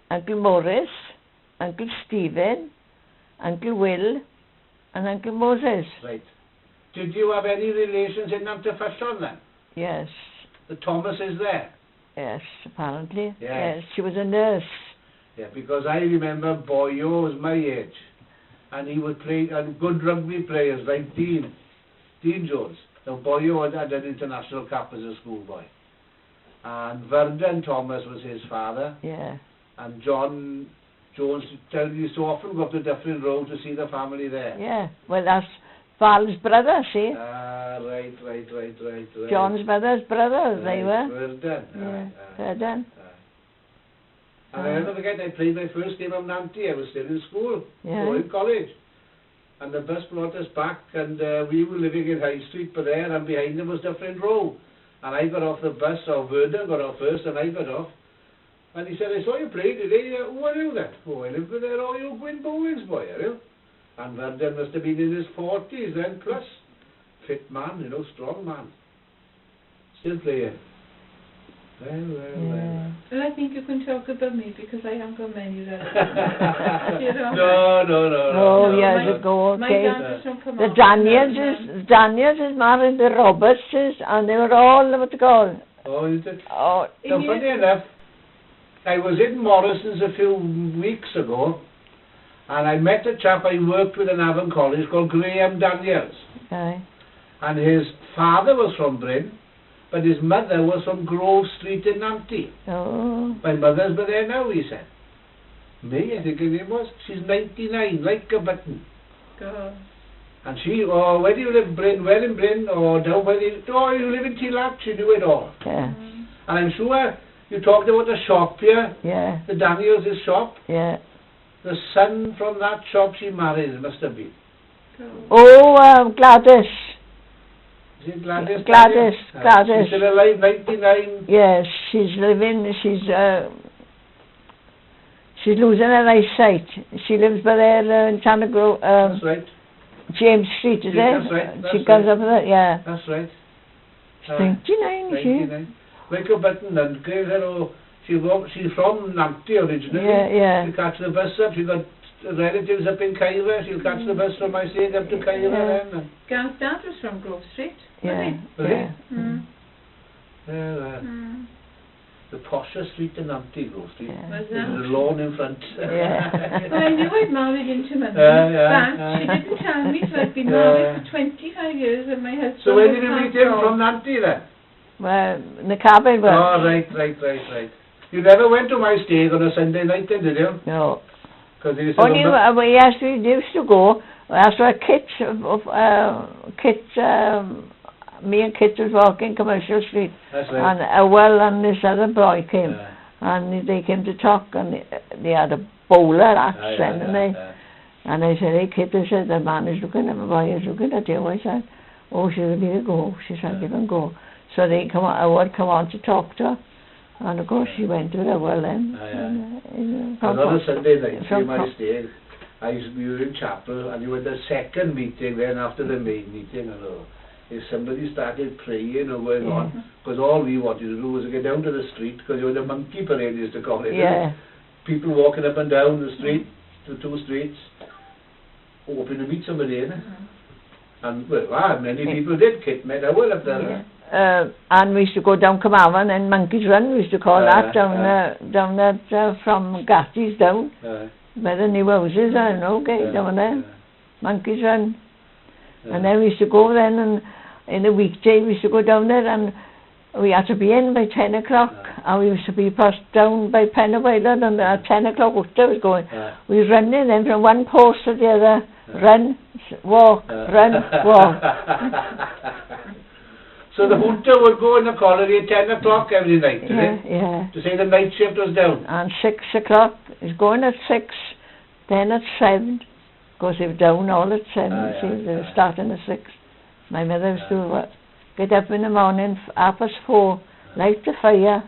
Uncle Morris, Uncle Stephen, Uncle Will, and Uncle Moses. Right. Did you have any relations in Nantyffyllon then? Yes. The Thomas is there? Yes, apparently. Yes. She was a nurse. Yeah, because I remember Boyo was my age. And he would play, and good rugby players like Dean Jones. Now Boyo had an international cap as a schoolboy. And Vernon Thomas was his father. Yeah. And John Jones used to often go up to Dyffryn Road to see the family there. Yeah, well that's Val's brother, see? Right. John's brother's brothers, they were. Vernon. Vernon. And I never forget, I played my first game of Nanty. I was still in school, Yeah. or in college. and the bus brought us back, and we were living in High Street, but there, and behind them was different row. And I got off the bus, or Vernon got off first, and I got off. And he said, I saw you play today. Who are you then? Oh, I live with there. Oh, you BRYN Bowens boy, are you? And Vernon must have been in his 40s then, plus. Fit man, you know, strong man. Still playing. Well. Well, I think you can talk about me because I haven't got many relatives. You know? No. Oh, years ago, okay. My dad was from The Daniels is married the Robertses, and they were all what they call. Oh, is it? Oh, now, funny enough, I was in Morrison's a few weeks ago, and I met a chap I worked with in Avon College called Graham Daniels. aye. And his father was from BRYN, but his mother was from Grove Street in Nanty. Oh. My mother's been there now, he said. May, I think her name was. She's 99, like a button. God. And she, oh, where do you live, BRYN? Where in BRYN? Or down by the, oh, you live in Tilat, she knew it all. Yeah. And I'm sure you talked about the shop here. Yeah. The Daniels' shop. Yeah. The son from that shop she married, must have been. God. Oh, Gladys. Is it Gladys? Gladys. She's still alive, 99. Yes, she's living, she's losing her eyesight. She lives by there in Chanagro, That's right. James Street, is it? That's right. She comes up there, yeah. That's right. She's 99, is she? 99. Like a button and girl, you know, she's from Nanty originally. Yeah. She catch the bus up, she got relatives up in Cairo, she'll catch the bus from my state up to Cairo then. Gareth's dad was from Grove Street. Yeah. Really? Mm. The posher street in Nanty, Grove Street. Yeah. Was There's that? a lawn in front. Yeah. Well, I knew I'd married into Monday, but she didn't tell me, so I'd been married for 25 years and my husband So when was did you meet passed him? on. From Nanty then? Well, in the cabin, but... Oh, right. You never went to my stake on a Sunday night then, did you? No. Because you Only, yes, we used to go, after Kit, me and Kit was walking Commercial Street, That's right. and well, and this other boy came, and they came to talk, and they had a bowler accent, and I said, hey Kit, I said, the man is looking at me, boy is looking at you. I said, oh, she said, you go. She said, you can go. So they come on to talk to her, and of course she went to the well then. And on a Sunday night, in my stake, we were in chapel, and you were the second meeting then after the main meeting, if somebody started praying or going on, because all we wanted to do was to get down to the street, because you were the monkey parade, used to call it. Yeah. People walking up and down the street, the two streets, hoping to meet somebody, and well, many people did. Kit met our up there. And we used to go down Carmarthen and Monkey's Run, we used to call that, down that from Gatty's down, by the new houses, I don't know, down there, Monkey's Run. And then we used to go then, and in a weekday we used to go down there, and we had to be in by 10 o'clock, and we used to be passed down by Penaway, and at 10 o'clock Uchter was going. We were running then from one post to the other, run, walk, run, walk. So the hunter would go in the colony at 10 o'clock every night, did it? Yeah. To say the night shift was down. And 6 o'clock, he's going at 6, then at 7, because they were down all at 7, they were starting at 6. My mother used to get up in the morning, 4:30, light the fire,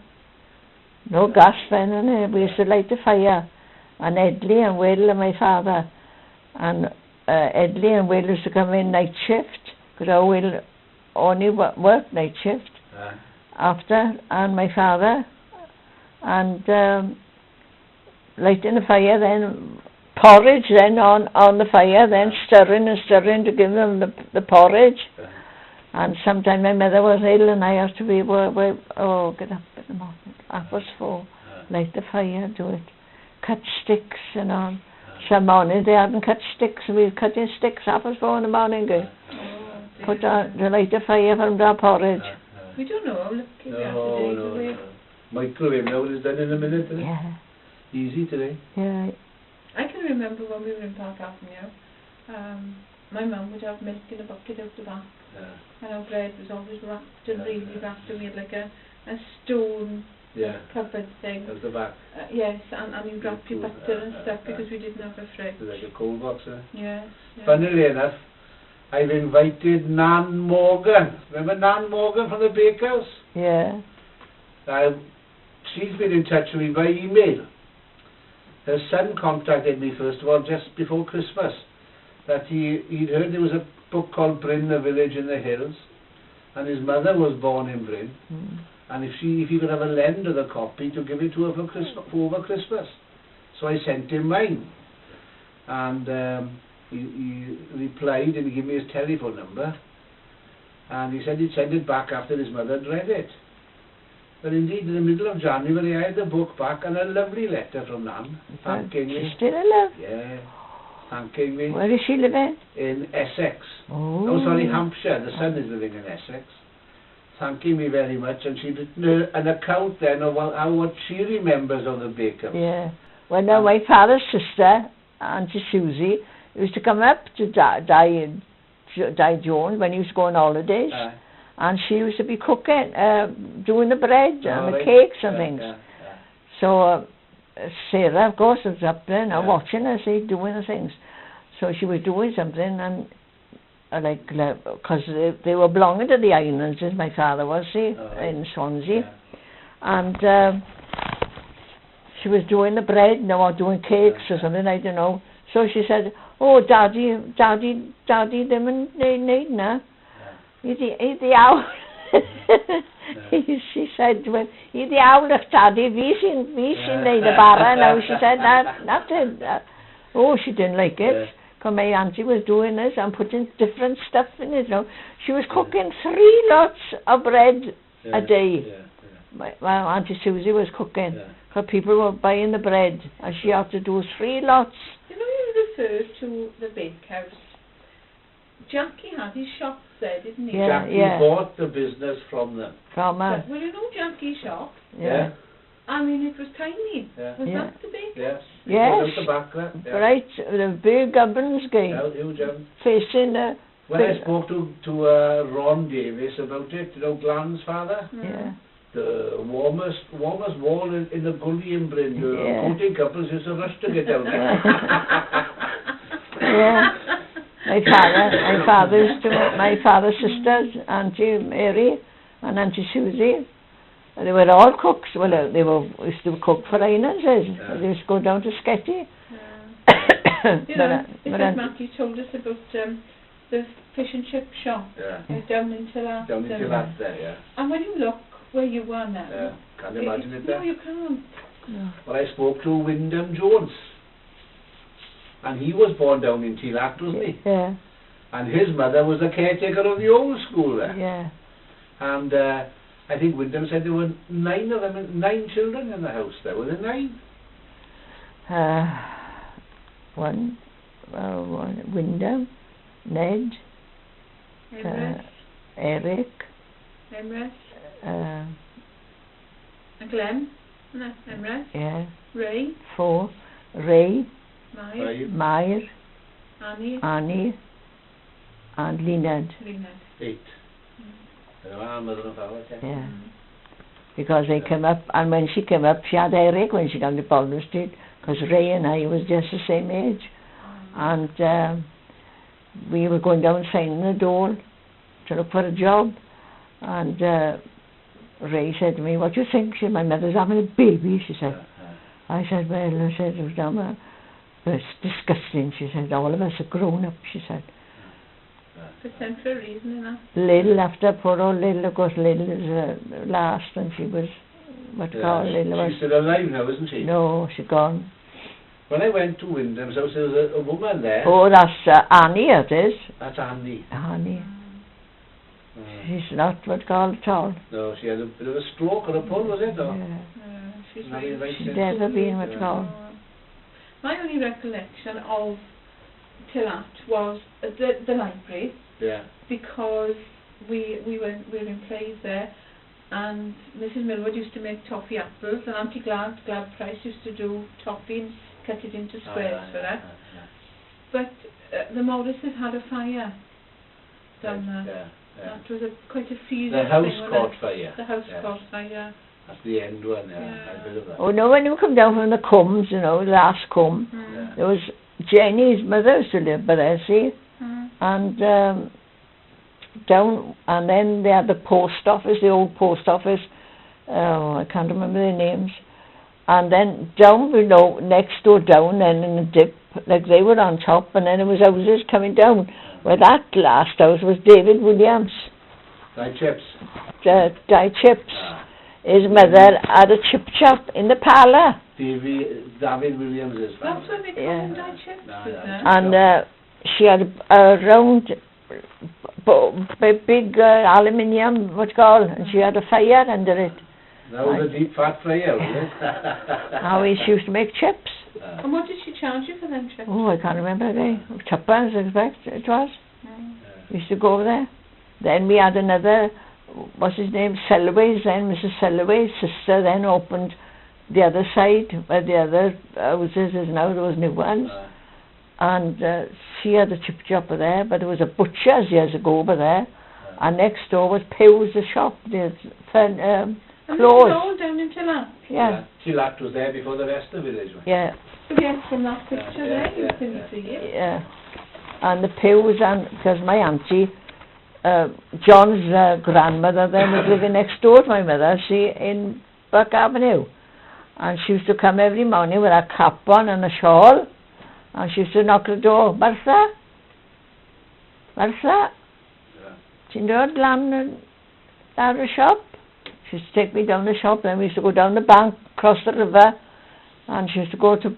no gas then, and we used to light the fire, and Edley and Will and my father, and Edley and Will used to come in night shift, because I will only work night shift after, and my father, and lighting the fire, then porridge then on the fire, then stirring to give them the porridge. And sometimes my mother was ill and I had to be, get up in the morning, 4:30, light the fire, do it, cut sticks and all. Some morning they hadn't cut sticks, we were cutting sticks 4:30 in the morning, put on the light the fire from the porridge. We don't know how lucky we are today, do we? Microwave now is done in a minute, isn't it? Yeah. Easy today. Yeah. I can remember when we were in Park Avenue, my mum would have milk in a bucket out the back, and our bread was always wrapped and really wrapped, and we had like a stone cupboard thing. At the back. Yes, and you drop your butter and stuff because we didn't have a fridge. Like a cold box, Yes. Funnily enough, I've invited Nan Morgan. Remember Nan Morgan from the bakehouse? Yeah. She's been in touch with me by email. Her son contacted me first of all just before Christmas, that he'd heard there was a book called BRYN, The Village in the Hills, and his mother was born in BRYN, and if he could have a lend of the copy to give it to her for over Christmas. So I sent him mine, and he replied and he gave me his telephone number, and he said he'd send it back after his mother had read it. But indeed, in the middle of January, I had the book back and a lovely letter from Nan, thanking me. She's still alive? Yeah, thanking me. Where does she live in? In Essex. Oh. Oh, sorry, Hampshire. The son is living in Essex. Thanking me very much, and she'd written an account then of what she remembers of the bakehouse. Yeah. Well, now my father's sister, Auntie Susie, used to come up to Mattie Jones when he used to go on holidays. And she used to be cooking, doing the bread and the cakes and things. So Sarah, of course, was up there now watching her, doing the things. So she was doing something, and because they were belonging to the islands, as my father was, in Swansea. And she was doing the bread, or doing cakes or something, I don't know. So she said, "Oh, Daddy, them need now. The owl." She said, "Well, the owl of Daddy, we seen the barra." Now she said that's it. Oh, she didn't like it. Because my auntie was doing this and putting different stuff in it. Now she was cooking 3 lots of bread a day. My Auntie Susie was cooking. Because people were buying the bread, and she had to do 3 lots. You know, you referred to the bakehouse. Jackie had his shop there, didn't he? Yeah, Jackie bought the business from them. From her. Well, you know Jackie's shop? Yeah. I mean, it was tiny. Yeah. Was that the bakehouse? Yes. Yes. The back there. Yeah. Right, the big ovens guy. Yeah, huge oven. Facing the... When I spoke to Ron Davis about it, you know, Glan's father? Yeah. The warmest wall in the gully in BRYN. The courting couples used to rush to get down there. Yeah. My father's sisters, Auntie Mary and Auntie Susie, they were all cooks. Well, they used to cook for islands. They used to go down to Sketty. You know, because Mattie told us about the fish and chip shop down in Tillat. Down in Tillat there, yeah. And when you look where you are now, can't imagine it there. No, you can't. No. Well, I spoke to Wyndham Jones, and he was born down in Tillat, wasn't he? Yeah. And his mother was the caretaker of the old school there. Yeah. And I think Wyndham said there were 9 of them, 9 children in the house there. Were there 9? One, Wyndham, Ned, Eric, Glenn, no, Emrys, yeah, Ray, 4, Ray, Mair, Annie, and Leonard. 8. Yeah. Because they came up, and when she came up, she had Eric when she came to Baldwin Street, because Ray and I was just the same age. And we were going down signing the door to look for a job. And Ray said to me, "What do you think?" She said, "My mother's having a baby," she said. I said, "Well," I said, "it's disgusting," she said. "All of us are grown up," she said. It's sent for a reason, you know. Little after poor old Little, of course, Little is last, and she was, Little was... She's still alive now, isn't she? No, she's gone. When I went to Wyndham's house, there was a woman there. Oh, that's Annie, it is. That's Annie. Annie. She's not at all. No, she had a bit of a stroke or a pull, was it? Or? Yeah. She's never been My only recollection of Tillat was the library. Yeah. Because we were in plays there, and Mrs. Millwood used to make toffee apples, and Auntie Glad Price used to do toffee and cut it into squares for her. But the Morrises had a fire down there. That was quite a season. The house caught fire. The house caught fire. That's the end one, I've heard of that. Oh no, when you come down from the combs, you know, the last comb, there was Jenny's mother used to live by there, see? And down, and then they had the post office, the old post office, I can't remember their names. And then down below, next door down, then in the dip, like they were on top, and then there was houses coming down. Where that last house was David Williams. Guy Chips. Guy Chips. His mother had a chip shop in the parlour. David Williams is family. That's what they call him, Guy Chips, and she had a round, big aluminium, what's it called, and she had a fire under it. That was a deep fat fryer, was it? How she used to make chips. And what did she charge you for them chips? Oh, I can't remember the day. Tuppence, I expect it was. We used to go over there. Then we had another, what's his name, Sellaway's then, Mrs. Sellaway's sister then opened the other side, where the other houses is now, there was new ones. And she had a chip shop over there, but there was a butcher's years ago over there. And next door was Pew's, the shop, closed. all down in Tillac? Yeah. Tillac was there before the rest of the village. Yeah. So yes, from that picture there, you can see it. Yeah. And the Pew's, and because my auntie, John's grandmother then was living next door to my mother, see, in Buck Avenue. And she used to come every morning with a cap on and a shawl. And she used to knock the door, Martha? Martha? Do you know down the shop? She used to take me down the shop, then we used to go down the bank, cross the river, and she used to go to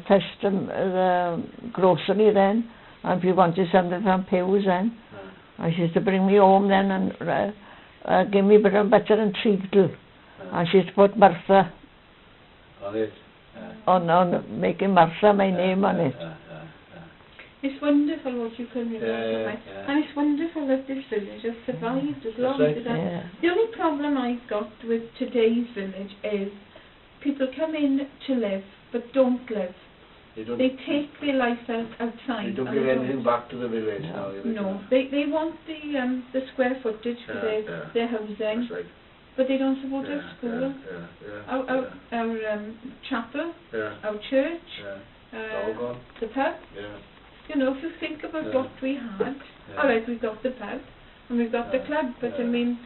fetch the grocery then, and if you wanted something from Pew's then, and she used to bring me home then and give me bread and butter and treacle, and she used to put Martha on it, on making Martha my name on it. It's wonderful what you can remember, and it's wonderful that this village has survived as long as it has. The only problem I've got with today's village is people come in to live but don't live. They take their life outside. They don't give anything back to the village now. No, they want the square footage for their housing, that's right. but they don't support our school, our chapel, our church, the pub. You know, if you think about what we had, alright, we've got the pub and we've got the club, but I mean,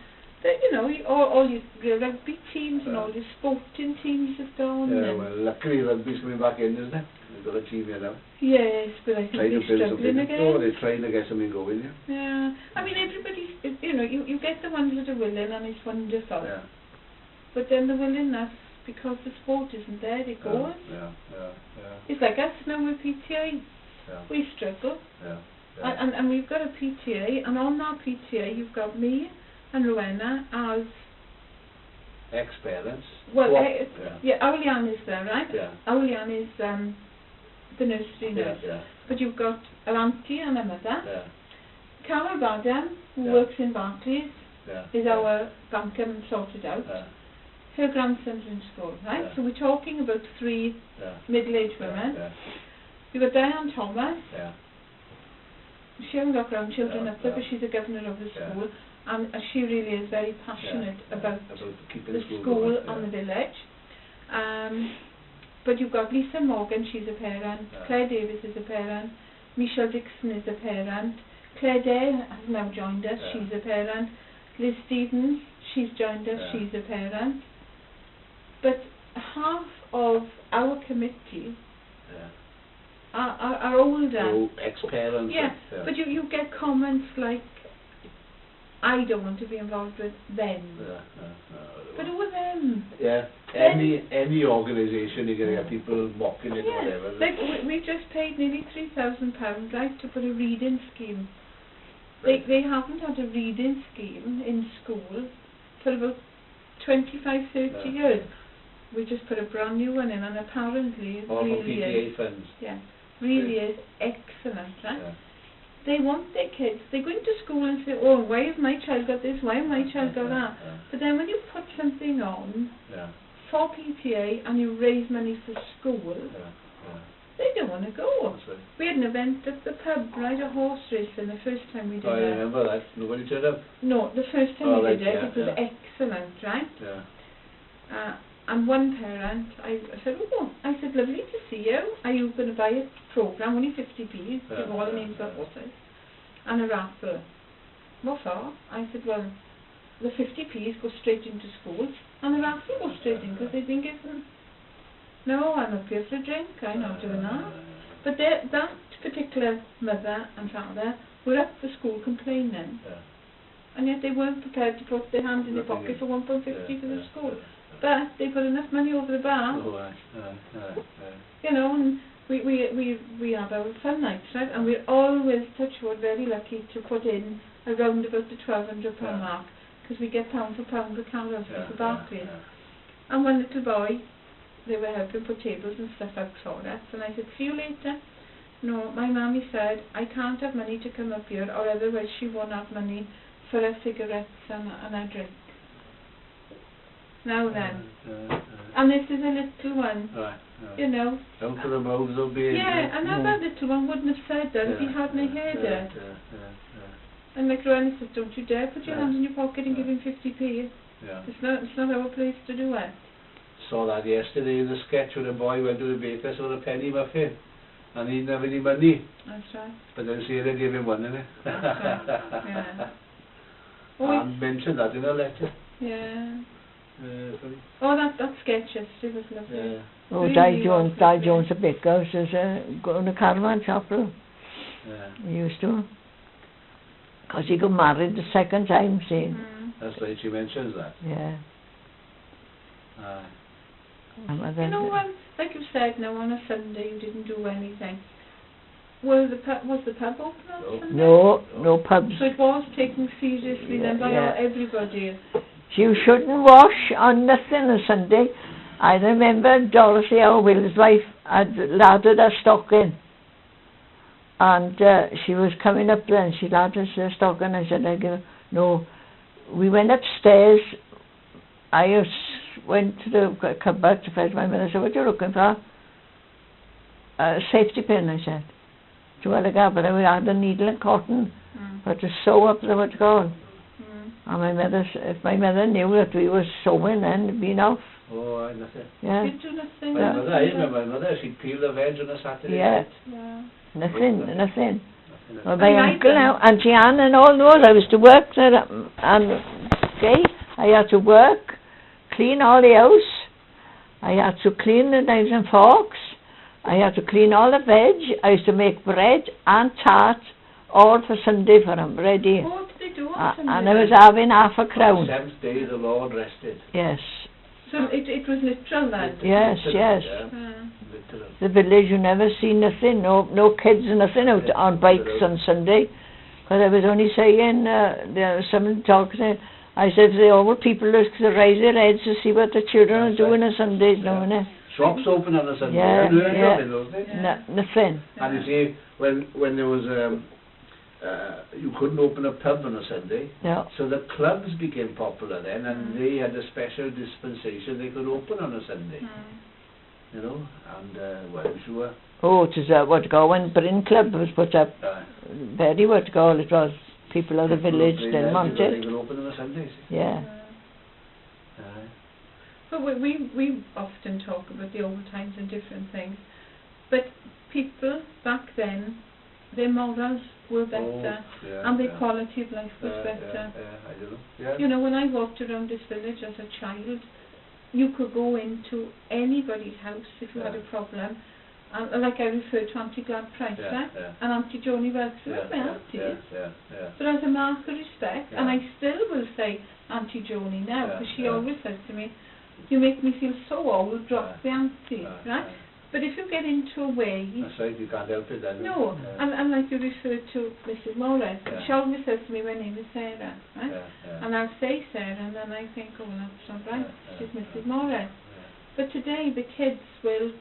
you know, all your rugby teams and all your sporting teams have gone. Yeah, well, luckily rugby's coming back in, isn't it? We've got a team here now. Yes, but I think they're struggling again. Oh, they're trying to get something going, yeah. I mean, everybody's, you know, you get the ones that are willing and it's wonderful. Yeah. But then the willingness, because the sport isn't there, they go. It's like us now with PTA. We struggle, and we've got a PTA, and on that PTA you've got me and Rowena as ex-parents. Well, Aulian is there, right? Aulian is the nursery nurse, but you've got our auntie and our mother. Carol Badham, who works in Barclays, is our banker and sorted out. Her grandson's in school, right? So we're talking about 3 middle-aged women. You've got Diane Thomas. She hasn't got grandchildren up there, but she's a governor of the school, and she really is very passionate about the school and the village. But you've got Lisa Morgan, she's a parent. Claire Davis is a parent. Michelle Dixon is a parent. Claire Day has now joined us, she's a parent. Liz Stevens, she's joined us, she's a parent. But half of our committee are older. Ex-parents. But you get comments like, I don't want to be involved with them. But who are them? Any organisation, you're going to get people mocking it or whatever. Like we just paid nearly £3,000, right, to put a reading scheme. They haven't had a reading scheme in school for about 25-30 years. We just put a brand new one in, and apparently it really is. Funds. Really is excellent, right? They want their kids. They go into school and say, oh, why has my child got this? Why has my child got that? But then when you put something on for PTA and you raise money for school, they don't want to go. We had an event at the pub, right, a horse racing the first time we did it. I remember that. Nobody turned up? No, the first time we did it, it was excellent, right? And one parent, I said, oh, I said, lovely to see you. Are you going to buy a programme, only 50p, give all the names of horses, and a raffle? What for? I said, well, the 50p's go straight into schools, and the raffle goes straight in, because they've been given. No, I'm up here for a drink, I'm not doing that. But that particular mother and father were up the school complaining, and yet they weren't prepared to put their hand in their pocket for 1.50 for the school. But they put enough money over the bar, you know, and we have our fun nights, right? And we're always, touch wood, very lucky to put in around about the £1,200 mark, because we get pound for pound with carols for Barclays. And one little boy, they were helping put tables and stuff out for us, and I said, see you later. No, my mammy said, I can't have money to come up here, or otherwise she won't have money for her cigarettes and her drink. Now then. And this is a little one, you know. Down to the mouths of being. Yeah, and that little one wouldn't have said that if he hadn't heard it. And like Rowan said, don't you dare put your hand in your pocket and give him 50p. It's not our place to do it. Saw that yesterday in the sketch where the boy went to the baker's for a penny muffin, and he didn't have any money. That's right. But then Sarah gave him one, innit? That's right. Yeah. And mentioned that in a letter. Yeah. Funny. Oh, that sketch yesterday was lovely. Yeah. Oh, really Di Jones the baker says go in a caravan shop. He used to. Because he got married the second time, see. That's right, she mentions that. Yeah. You know, like you said, now on a Sunday you didn't do anything. Was the pub open on Sunday? No pubs. So it was taken seriously then by everybody. You shouldn't wash on nothing on Sunday. I remember Dorothy, our Will's wife, had laddered her stocking. And she was coming up there and she laddered her stocking. I said, no. We went upstairs. I went to the cupboard to fetch my mother. I said, what are you looking for? A safety pin, I said. To well, but I had a needle and cotton, but to sew up the what's called. And if my mother knew that we were sewing, then it'd been off. Oh, nothing. Yeah. Did you nothing? I remember my mother, she'd peel the veg on a Saturday night. Yeah. Nothing. Well, my uncle now, Auntie Anne and all those, I was to work there, and I had to work, clean all the house, I had to clean the knives and forks, I had to clean all the veg, I used to make bread and tart, all for Sunday for them, ready. What did they do on Sunday? And I was having half a crown. The 7th day the Lord rested. Yes. So it was literal then? Yes. The village, you never see nothing, no kids and nothing out on bikes on Sunday. Because I was only saying, there was someone talking, I said they all were people who raise their heads to see what the children are doing on Sundays now, innit? Shops open on a Sunday. Nothing. And you see, when there was you couldn't open a pub on a Sunday, so the clubs became popular then, and they had a special dispensation they could open on a Sunday. You know, and well, I'm sure. Oh, it was what to go when BRYN Club was put up. Very what to call it was. People of the village then wanted. They could open on a Sunday. Yeah. But we often talk about the old times and different things, but people back then, their morals were better, and their quality of life was better. I don't know. You know, when I walked around this village as a child, you could go into anybody's house if you had a problem, and like I referred to Auntie Glad Price, and Auntie Joni Welks, my aunties. But as a mark of respect, and I still will say Auntie Joni now, because she always says to me, you make me feel so old, drop the auntie, right? But if you get into a way... That's right, you can't help it then. No, and like you referred to Mrs. Morris, she always says to me, my name is Sarah, right? And I'll say Sarah, and then I think, oh, that's not right, she's Mrs. Morris. But today, the kids will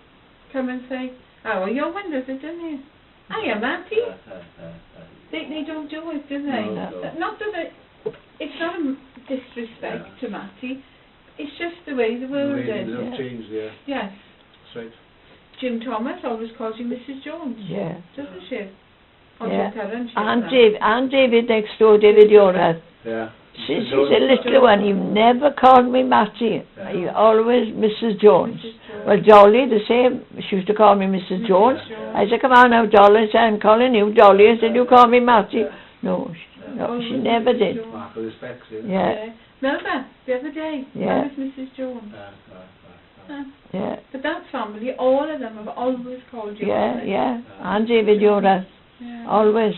come and say, oh, your windows are done here. I am auntie. They don't do it, do they? No. Not that it's not a disrespect to Mattie, it's just the way the world is. The way changed, Yes. That's right. Jim Thomas always calls you Mrs. Jones. Yeah. Doesn't she? And David next door, David Yorath. Yeah. Since he's a little one, he never called me Mattie. He always Mrs. Jones. Well, Dolly, the same. She used to call me Mrs. Jones. I said, come on now, Dolly. I said, I'm calling you Dolly. I said, you call me Mattie. No, she never did. Mark of respect, Yeah. Melba, the other day, I was Mrs. Jones. Yeah. But that family, all of them have always called you. Yeah. And David, you're right. Always.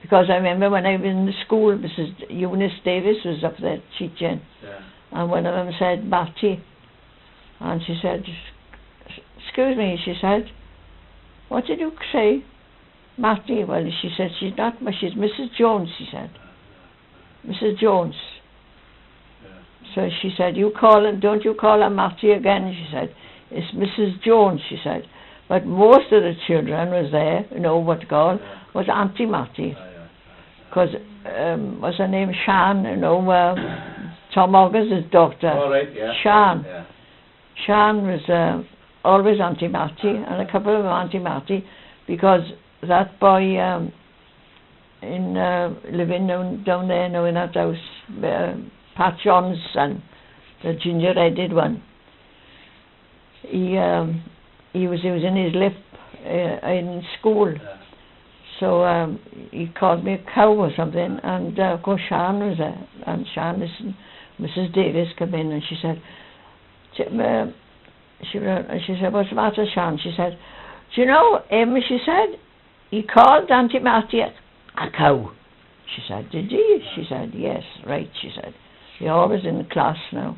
Because I remember when I was in the school, Mrs. Eunice Davis was up there teaching, and one of them said, Mattie, and she said, excuse me, she said, what did you say? Mattie? Well, she said, she's not, she's Mrs. Jones, she said. Mrs. Jones. So she said, don't you call her Mattie again, she said. It's Mrs. Jones, she said. But most of the children was there, you know what to call, was Auntie Mattie. Because, what's her name, Shan, you know, Tom August's daughter. Oh, right, Shan. Shan was always Auntie Mattie, and a couple of them Auntie Mattie, because that boy living down there now in that house, Pat John's son, the ginger-headed one, he was in his lip in school. So he called me a cow or something, and of course Shan was there, and Shan listened. Mrs. Davis came in and she said, she said, what's the matter, Shan? She said, do you know him? She said, he called Auntie Mattie a cow. She said, did he? She said, yes, right, she said. You're always in the class now.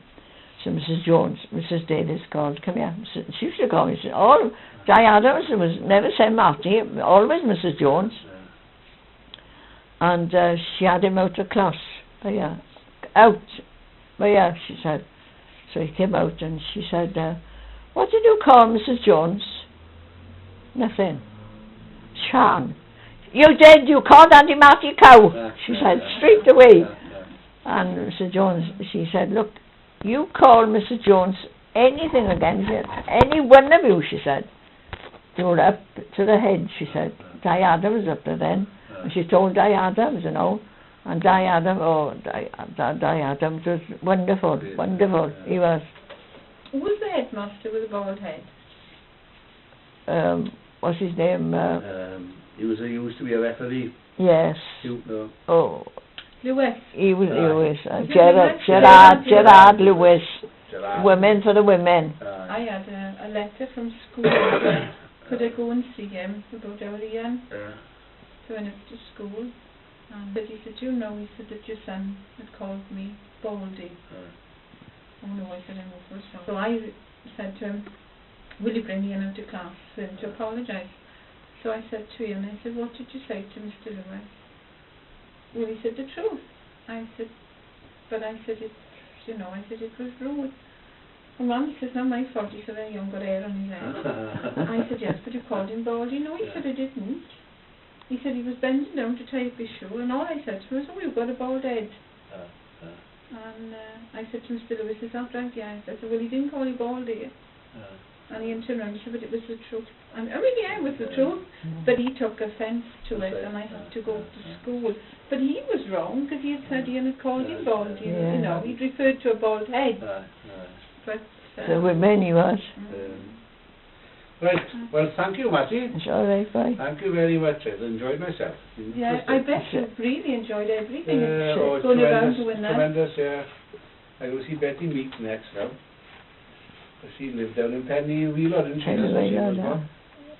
So Mrs. Jones, Mrs. Davis called, come here. She used to call me, she said, oh, Di Adams was never said Mattie, always Mrs. Jones. And she had him out of class. But yeah, out. But yeah, she said. So he came out and she said, what did you call Mrs. Jones? Nothing. Shan. You did, you called Auntie Mattie cow. She said, straight away. And Mrs. Jones, she said, look, you call Mrs. Jones anything against it, any one of you, she said. You're up to the head, she said. Di Adams was up there then. And she told Di Adams, you know. And Di Adams was wonderful, wonderful. He was. Who was the headmaster with a bald head? What's his name? He used to be a referee. Yes. Oh. Lewis. He was Lewis. Gerard Lewis. Women for the women. I had a letter from school. Could I go and see him about our Ian? So I went up to school. And he said, you know, he said that your son had called me Baldy. Oh no, I said, I'm awful sorry. So I said to him, will you bring Ian into class for him to apologise? So I said to him, I said, what did you say to Mr. Lewis? Well, he said the truth. I said, but I said, it was rude. And Mum, he says, not my fault. He said, I haven't got hair on his head. I said, yes, but you called him Baldy. No, he said, I didn't. He said he was bending down to tie up his shoe, and all I said to him was, oh, you've got a bald head. And I said to Mr. Lewis, is that right? Yeah. I said, well, he didn't call you Baldy. And he turned around and said, but it was the truth. I mean, yeah, it was the truth. But he took offence to it, and I had to go to school. But he was wrong, because he had said Ian had called him Baldy. You know, he'd referred to a bald head. But so with men he was. Right, well, thank you, Mattie. It's all right, bye. Thank you very much. I've enjoyed myself. Yeah, I bet you really enjoyed everything. It's going around doing that. Tremendous, yeah. I go see Betty Meek next now. She lived down in Penny Wheeler, didn't she? Penny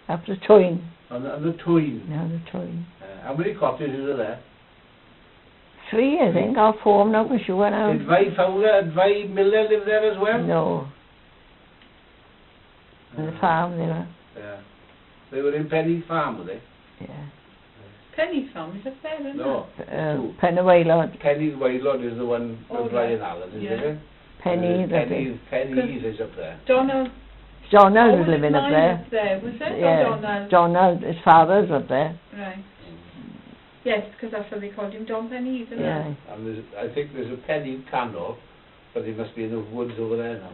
after Toyne. On the Toyne. No, the Toyne. How many cottages are there? 3, I think, or 4, I'm not for sure now. Did Vi Fowler and Vi Miller live there as well? No. On the farm they were. Yeah. They were in Penny Farm, were they? Yeah. Penny Farm, is that there, isn't No. Penny Waylord. Penny Waylord is the one with Brian Allen, isn't it? Penny's is up there. Donald was living up there. Was it? Yeah. Donald, his father's up there. Right. Yes, because that's what they called him, Don Penny, isn't it? Yeah. And I think there's a Penny Candle, but he must be in the woods over there now.